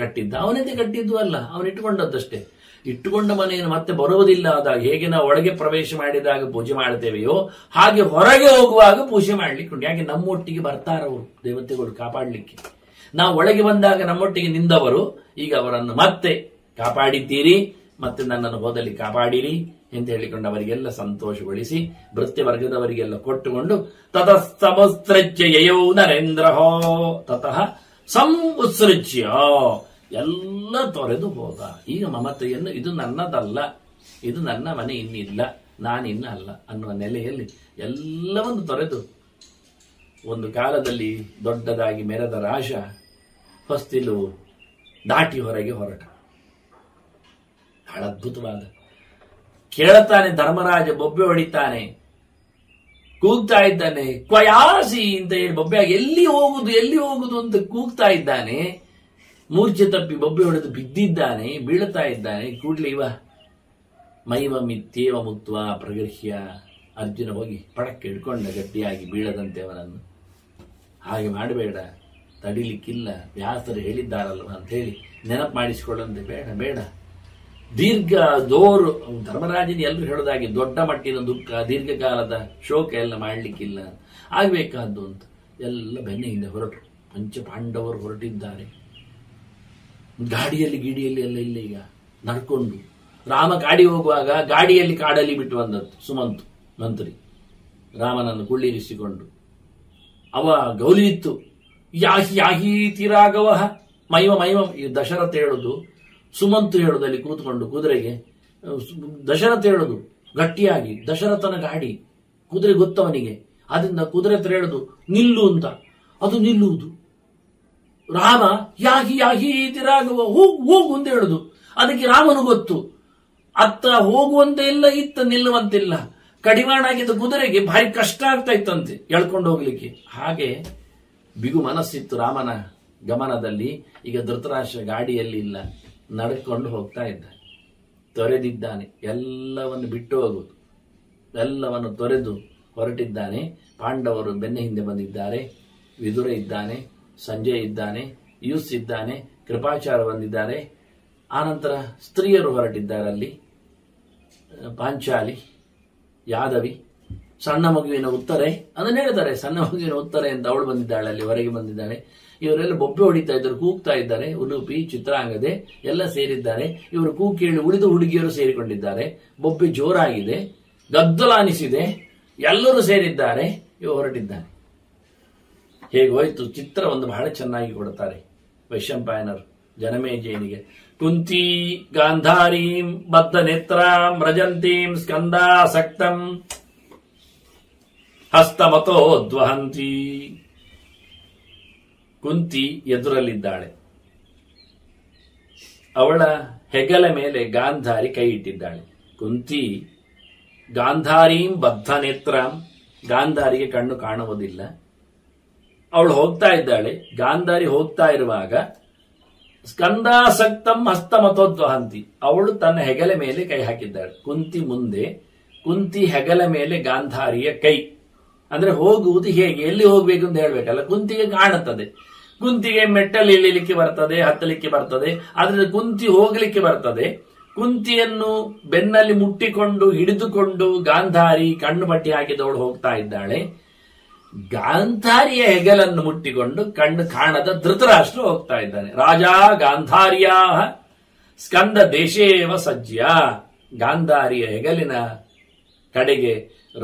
ಕಟ್ಟಿದ್ದು ಅಲ್ಲ, ಅವನು ಇಟ್ಟುಕೊಂಡದ್ದಷ್ಟೇ. ಇಟ್ಟುಕೊಂಡ ಮನೆಯನ್ನು ಮತ್ತೆ ಬರುವುದಿಲ್ಲ ಆದಾಗ ಹೇಗೆ ನಾವು ಒಳಗೆ ಪ್ರವೇಶ ಮಾಡಿದಾಗ ಪೂಜೆ ಮಾಡ್ತೇವೆಯೋ ಹಾಗೆ ಹೊರಗೆ ಹೋಗುವಾಗ ಪೂಜೆ ಮಾಡ್ಲಿಕ್ಕೆ ಉಂಟು. ಯಾಕೆ ನಮ್ಮೊಟ್ಟಿಗೆ ಬರ್ತಾರವರು ದೇವತೆಗಳು ಕಾಪಾಡಲಿಕ್ಕೆ. ನಾವು ಒಳಗೆ ಬಂದಾಗ ನಮ್ಮೊಟ್ಟಿಗೆ ನಿಂದವರು ಈಗ ಅವರನ್ನು ಮತ್ತೆ ಕಾಪಾಡಿದ್ದೀರಿ, ಮತ್ತೆ ನನ್ನನ್ನು ಹೋದಲ್ಲಿ ಕಾಪಾಡಿರಿ ಎಂದು ಹೇಳಿಕೊಂಡು ಅವರಿಗೆಲ್ಲ ಸಂತೋಷಗೊಳಿಸಿ ವೃತ್ತಿ ವರ್ಗದವರಿಗೆಲ್ಲ ಕೊಟ್ಟುಕೊಂಡು ತತಃ ಸಮುತ್ಸೃಜ್ಯ ಯಯೌ ನರೇಂದ್ರಹೋ ತತಃ ಸಂಉತ್ಸೃಜ್ಯ ಎಲ್ಲ ತೊರೆದು ಹೋದ. ಈಗ ಮಮತೆಯನ್ನು ಇದು ನನ್ನದಲ್ಲ, ಇದು ನನ್ನ ಮನೆ ಇನ್ನಿಲ್ಲ, ನಾನಿನ್ನ ಅಲ್ಲ ಅನ್ನುವ ನೆಲೆಯಲ್ಲಿ ಎಲ್ಲವನ್ನು ತೊರೆದು ಒಂದು ಕಾಲದಲ್ಲಿ ದೊಡ್ಡದಾಗಿ ಮೆರೆದ ರಾಜ ಹೊಸ್ತಿಲು ದಾಟಿ ಹೊರಗೆ ಹೊರಟ. ಬಹಳ ಅದ್ಭುತವಾದ ಕೇಳುತ್ತಾನೆ ಧರ್ಮರಾಜ, ಬೊಬ್ಬೆ ಹೊಡಿತಾನೆ, ಕೂಗ್ತಾ ಇದ್ದಾನೆ, ಕ್ವಯಾಸಿ ಅಂತ ಹೇಳಿ ಬೊಬ್ಬೆಯಾಗಿ ಎಲ್ಲಿ ಹೋಗುದು ಅಂತ ಕೂಗ್ತಾ ಇದ್ದಾನೆ. ಮೂರ್ಛೆ ತಪ್ಪಿ ಬೊಬ್ಬೆ ಹೊಡೆದು ಬಿದ್ದಿದ್ದಾನೆ, ಬೀಳುತ್ತಾ ಇದ್ದಾನೆ. ಕೂಡ್ಲಿ ಇವ ಮೈವ ಮಿತ್ಯೇವ ಮುಕ್ತ ಪ್ರಗೃಹ್ಯ, ಅರ್ಜುನ ಹೋಗಿ ಪಡಕ್ಕೆ ಹಿಡ್ಕೊಂಡ ಗಟ್ಟಿಯಾಗಿ ಬೀಳದಂತೆ ಅವನನ್ನು. ಹಾಗೆ ಮಾಡಬೇಡ, ತಡಿಲಿಕ್ಕಿಲ್ಲ, ವ್ಯಾಸರು ಹೇಳಿದ್ದಾರಲ್ವ ಅಂತ ಹೇಳಿ ನೆನಪು ಮಾಡಿಸಿಕೊಳ್ಳಂತೆ. ಬೇಡ ಬೇಡ, ದೀರ್ಘ ಜೋರು ಧರ್ಮರಾಜನ ಎಲ್ಲರೂ ಹೇಳೋದಾಗಿ ದೊಡ್ಡ ಮಟ್ಟಿನ ದುಃಖ, ದೀರ್ಘಕಾಲದ ಶೋಕ ಎಲ್ಲ ಮಾಡಲಿಕ್ಕಿಲ್ಲ, ಆಗಬೇಕಾದ್ದು ಅಂತ ಎಲ್ಲ ಬೆನ್ನ ಹಿಂದೆ ಹೊರಟರು. ಪಂಚಪಾಂಡವರು ಹೊರಟಿದ್ದಾರೆ. ಗಾಡಿಯಲ್ಲಿ ಗಿಡಿಯಲ್ಲಿ ಎಲ್ಲ ಇಲ್ಲ, ಈಗ ನಡ್ಕೊಂಡು ರಾಮ ಗಾಡಿ ಹೋಗುವಾಗ ಗಾಡಿಯಲ್ಲಿ ಕಾಡಲ್ಲಿ ಬಿಟ್ಟು ಬಂದದ್ದು ಸುಮಂತು ಮಂತ್ರಿ ರಾಮನನ್ನು ಕುಳ್ಳಿರಿಸಿಕೊಂಡು. ಅವ ಗೌಲಿ ಇತ್ತು, ಯಾಹಿ ಯಾಹಿ ತೀರಾಗವ ಮೈವ ಮೈವ ದಶರಥ ಹೇಳುದು, ಸುಮಂತು ಹೇಳುದಲ್ಲಿ ಕೂತ್ಕೊಂಡು ಕುದುರೆಗೆ. ದಶರಥ ಹೇಳುದು ಗಟ್ಟಿಯಾಗಿ, ದಶರಥನ ಗಾಡಿ ಕುದುರೆ ಗೊತ್ತವನಿಗೆ, ಅದರಿಂದ ಕುದುರೆ ಹತ್ರ ಹೇಳುದು ನಿಲ್ಲು ಅಂತ, ಅದು ನಿಲ್ಲುವುದು. ರಾಮ ಯಾಹಿ ಯಾಹಿ ತಿರಾಗುವ ಹೋಗು ಅಂತ ಹೇಳುದು, ಅದಕ್ಕೆ ರಾಮನು ಗೊತ್ತು, ಅತ್ತ ಹೋಗುವಂತೆ ಇಲ್ಲ, ಇತ್ತ ನಿಲ್ಲುವಂತಿಲ್ಲ. ಕಡಿವಾಣಾಗಿದ್ದ ಕುದುರೆಗೆ ಭಾರಿ ಕಷ್ಟ ಆಗ್ತಾ ಇತ್ತಂತೆ ಎಳ್ಕೊಂಡು ಹೋಗ್ಲಿಕ್ಕೆ. ಹಾಗೆ ಬಿಗು ಮನಸ್ಸಿತ್ತು ರಾಮನ ಗಮನದಲ್ಲಿ. ಈಗ ಧೃತರಾಷ್ಟ್ರ ಗಾಡಿಯಲ್ಲಿ ಇಲ್ಲ, ನಡ್ಕೊಂಡು ಹೋಗ್ತಾ ಇದ್ದಾನೆ. ತೊರೆದಿದ್ದಾನೆ, ಎಲ್ಲವನ್ನು ಬಿಟ್ಟು ಹೋಗುವುದು, ಎಲ್ಲವನ್ನು ತೊರೆದು ಹೊರಟಿದ್ದಾನೆ. ಪಾಂಡವರು ಬೆನ್ನ ಹಿಂದೆ ಬಂದಿದ್ದಾರೆ. ವಿದುರ ಇದ್ದಾನೆ, ಸಂಜಯ ಇದ್ದಾನೆ, ಯೂಸ್ ಇದ್ದಾನೆ, ಕೃಪಾಚಾರ ಬಂದಿದ್ದಾರೆ. ಆನಂತರ ಸ್ತ್ರೀಯರು ಹೊರಟಿದ್ದಾರೆ. ಅಲ್ಲಿ ಪಾಂಚಾಲಿ, ಯಾದವಿ, ಸಣ್ಣ ಮಗುವಿನ ಉತ್ತರೆ ಅದನ್ನ ಹೇಳ್ತಾರೆ, ಸಣ್ಣ ಮಗುವಿನ ಉತ್ತರೆ ಅಂತ ಅವಳು ಬಂದಿದ್ದಾಳೆ, ಅಲ್ಲಿ ಹೊರಗೆ ಬಂದಿದ್ದಾಳೆ. ಇವರೆಲ್ಲ ಬೊಬ್ಬೆ ಹೊಡಿತಾ ಇದ್ದಾರೆ, ಕೂಗ್ತಾ ಇದ್ದಾರೆ. ಉಡುಪಿ, ಚಿತ್ರಾಂಗದೆ ಎಲ್ಲ ಸೇರಿದ್ದಾರೆ. ಇವರು ಕೂಗ್ ಕೇಳಿ ಉಳಿದ ಹುಡುಗಿಯರು ಸೇರಿಕೊಂಡಿದ್ದಾರೆ. ಬೊಬ್ಬೆ ಜೋರಾಗಿದೆ, ಗದ್ದಲ ಅನಿಸಿದೆ, ಎಲ್ಲರೂ ಸೇರಿದ್ದಾರೆ. ಇವರು ಹೊರಟಿದ್ದಾನೆ. ಹೇಗೆ ಹೋಯ್ತು ಚಿತ್ರ ಒಂದು ಬಹಳ ಚೆನ್ನಾಗಿ ಕೊಡ್ತಾರೆ ವೈಶಂಪಾಯನರು ಜನಮೇಜಯನಿಗೆ. ಕುಂತಿ ಗಾಂಧಾರೀಂ ಬದ್ಧ ನೇತ್ರಾಂ ರಜಂತೀಂ ಸ್ಕಂದಾಸಕ್ತಂ ಹಸ್ತಮತೋದ್ವಹಂತಿ. ಕುಂತಿ ಎದುರಲ್ಲಿದ್ದಾಳೆ, ಅವಳ ಹೆಗಲ ಮೇಲೆ ಗಾಂಧಾರಿ ಕೈ ಇಟ್ಟಿದ್ದಾಳೆ. ಕುಂತಿ ಗಾಂಧಾರೀಂ ಬದ್ಧ ನೇತ್ರಾಂ, ಗಾಂಧಾರಿಗೆ ಕಣ್ಣು ಕಾಣುವುದಿಲ್ಲ. ಅವಳು ಹೋಗ್ತಾ ಇದ್ದಾಳೆ. ಗಾಂಧಾರಿ ಹೋಗ್ತಾ ಇರುವಾಗ ಸ್ಕಂದಾಸಕ್ತಂ ಹಸ್ತಮತೋದ್ವಹಂತಿ, ಅವಳು ತನ್ನ ಹೆಗಲ ಮೇಲೆ ಕೈ ಹಾಕಿದ್ದಾಳೆ. ಕುಂತಿ ಮುಂದೆ, ಕುಂತಿ ಹೆಗಲ ಮೇಲೆ ಗಾಂಧಾರಿಯ ಕೈ. ಅಂದ್ರೆ ಹೋಗುವುದು ಹೇಗೆ, ಎಲ್ಲಿ ಹೋಗ್ಬೇಕು ಅಂತ ಹೇಳ್ಬೇಕಲ್ಲ. ಕುಂತಿಗೆ ಕಾಣುತ್ತದೆ, ಕುಂತಿಗೆ ಮೆಟ್ಟಲು ಇಳಿಲಿಕ್ಕೆ ಬರ್ತದೆ, ಹತ್ತಲಿಕ್ಕೆ ಬರ್ತದೆ, ಆದ್ರೆ ಕುಂತಿ ಹೋಗ್ಲಿಕ್ಕೆ ಬರ್ತದೆ. ಕುಂತಿಯನ್ನು ಬೆನ್ನಲ್ಲಿ ಮುಟ್ಟಿಕೊಂಡು ಹಿಡಿದುಕೊಂಡು ಗಾಂಧಾರಿ ಕಣ್ಣು ಪಟ್ಟಿ ಹಾಕಿದವಳು ಹೋಗ್ತಾ ಇದ್ದಾಳೆ. ಗಾಂಧಾರಿಯ ಹೆಗಲನ್ನು ಮುಟ್ಟಿಕೊಂಡು ಕಣ್ಣು ಕಾಣದ ಧೃತರಾಷ್ಟ್ರ ಹೋಗ್ತಾ ಇದ್ದಾನೆ. ರಾಜ ಗಾಂಧಾರ್ಯಾ ಸ್ಕಂದ ದೇಶೇವ ಸಜ್ಜ, ಗಾಂಧಾರಿಯ ಹೆಗಲಿನ ಕಡೆಗೆ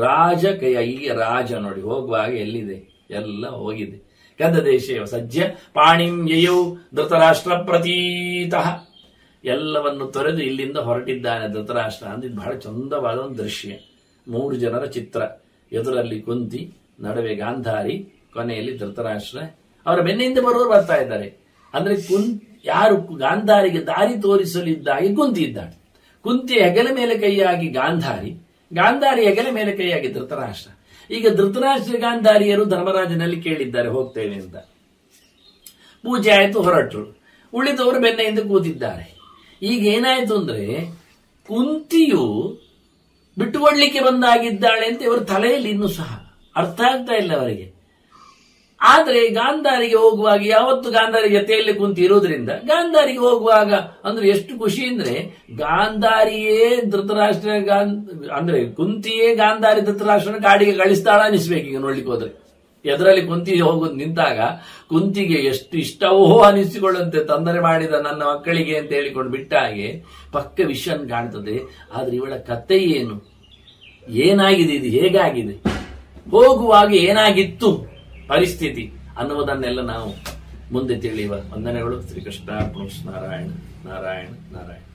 ರಾಜ ಕೈ. ಈ ರಾಜ ನೋಡಿ ಹೋಗುವಾಗ ಎಲ್ಲಿದೆ, ಎಲ್ಲ ಹೋಗಿದೆ. ಸ್ಕಂದ ದೇಶೇವ ಸಜ್ಜ ಪಾಣಿಂ ಯಯೌ ಧೃತರಾಷ್ಟ್ರ ಪ್ರತೀತಃ, ಎಲ್ಲವನ್ನು ತೊರೆದು ಇಲ್ಲಿಂದ ಹೊರಟಿದ್ದಾನೆ ಧೃತರಾಷ್ಟ್ರ. ಅಂದ್ರೆ ಬಹಳ ಚಂದವಾದ ಒಂದು ದೃಶ್ಯ. 3 ಜನರ ಚಿತ್ರ, ಎದುರಲ್ಲಿ ಕುಂತಿ, ನಡುವೆ ಗಾಂಧಾರಿ, ಕೊನೆಯಲ್ಲಿ ಧೃತರಾಷ್ಟ್ರ. ಅವರ ಬೆನ್ನಿಂದ ಬರುವವರು ಬರ್ತಾ ಇದ್ದಾರೆ. ಅಂದ್ರೆ ಯಾರು ಗಾಂಧಾರಿಗೆ ದಾರಿ ತೋರಿಸಲಿದ್ದಾಗಿ ಕುಂತಿ ಇದ್ದಾಳೆ. ಕುಂತಿ ಹೆಗಲ ಮೇಲೆ ಕೈಯಾಗಿ ಗಾಂಧಾರಿ, ಗಾಂಧಾರಿ ಹೆಗಲ ಮೇಲೆ ಕೈಯಾಗಿ ಧೃತರಾಷ್ಟ್ರ. ಈಗ ಧೃತರಾಷ್ಟ್ರ ಗಾಂಧಾರಿಯರು ಧರ್ಮರಾಜನಲ್ಲಿ ಕೇಳಿದ್ದಾರೆ ಹೋಗ್ತೇವೆ ಅಂತ. ಪೂಜೆ ಆಯ್ತು, ಹೊರಟರು. ಉಳಿದವರು ಬೆನ್ನೆಯಿಂದ ಕೂತಿದ್ದಾರೆ. ಈಗ ಏನಾಯ್ತು ಅಂದ್ರೆ ಕುಂತಿಯು ಬಿಟ್ಟುಕೊಡ್ಲಿಕ್ಕೆ ಬಂದಾಗಿದ್ದಾಳೆ ಅಂತ ಇವರ ತಲೆಯಲ್ಲಿ ಇನ್ನೂ ಸಹ ಅರ್ಥ ಆಗ್ತಾ ಇಲ್ಲ ಅವರಿಗೆ. ಆದ್ರೆ ಗಾಂಧಾರಿಗೆ ಹೋಗುವಾಗ, ಯಾವತ್ತು ಗಾಂಧಾರಿ ಜೊತೆಯಲ್ಲಿ ಕುಂತಿ ಇರೋದ್ರಿಂದ ಗಾಂಧಾರಿಗೆ ಹೋಗುವಾಗ ಅಂದ್ರೆ ಎಷ್ಟು ಖುಷಿ ಅಂದ್ರೆ ಗಾಂಧಾರಿಯೇ ಧೃತರಾಷ್ಟ್ರ ಅಂದ್ರೆ ಕುಂತಿಯೇ ಗಾಂಧಾರಿ ಧೃತರಾಷ್ಟ್ರನ ಕಾಡಿಗೆ ಕಳಿಸ್ತಾಳ ಅನಿಸ್ಬೇಕು. ಈಗ ನೋಡ್ಲಿಕ್ಕೆ ಹೋದ್ರೆ ಎದರಲ್ಲಿ ಕುಂತಿ ಹೋಗೋದು ನಿಂತಾಗ ಕುಂತಿಗೆ ಎಷ್ಟು ಇಷ್ಟವೋ ಅನಿಸಿಕೊಳ್ಳುವಂತೆ, ತೊಂದರೆ ಮಾಡಿದ ನನ್ನ ಮಕ್ಕಳಿಗೆ ಅಂತ ಹೇಳಿಕೊಂಡು ಬಿಟ್ಟ ಹಾಗೆ ಪಕ್ಕ ವಿಷಯ ಕಾಣ್ತದೆ. ಆದ್ರೆ ಇವಳ ಕತೆ ಏನು, ಏನಾಗಿದೆ, ಇದು ಹೇಗಾಗಿದೆ, ಹೋಗುವಾಗ ಏನಾಗಿತ್ತು ಪರಿಸ್ಥಿತಿ ಅನ್ನುವುದನ್ನೆಲ್ಲ ನಾವು ಮುಂದೆ ತಿಳಿಯುವ. ವಂದನೆಗಳು. ಶ್ರೀಕೃಷ್ಣ. ನಾರಾಯಣ ನಾರಾಯಣ ನಾರಾಯಣ.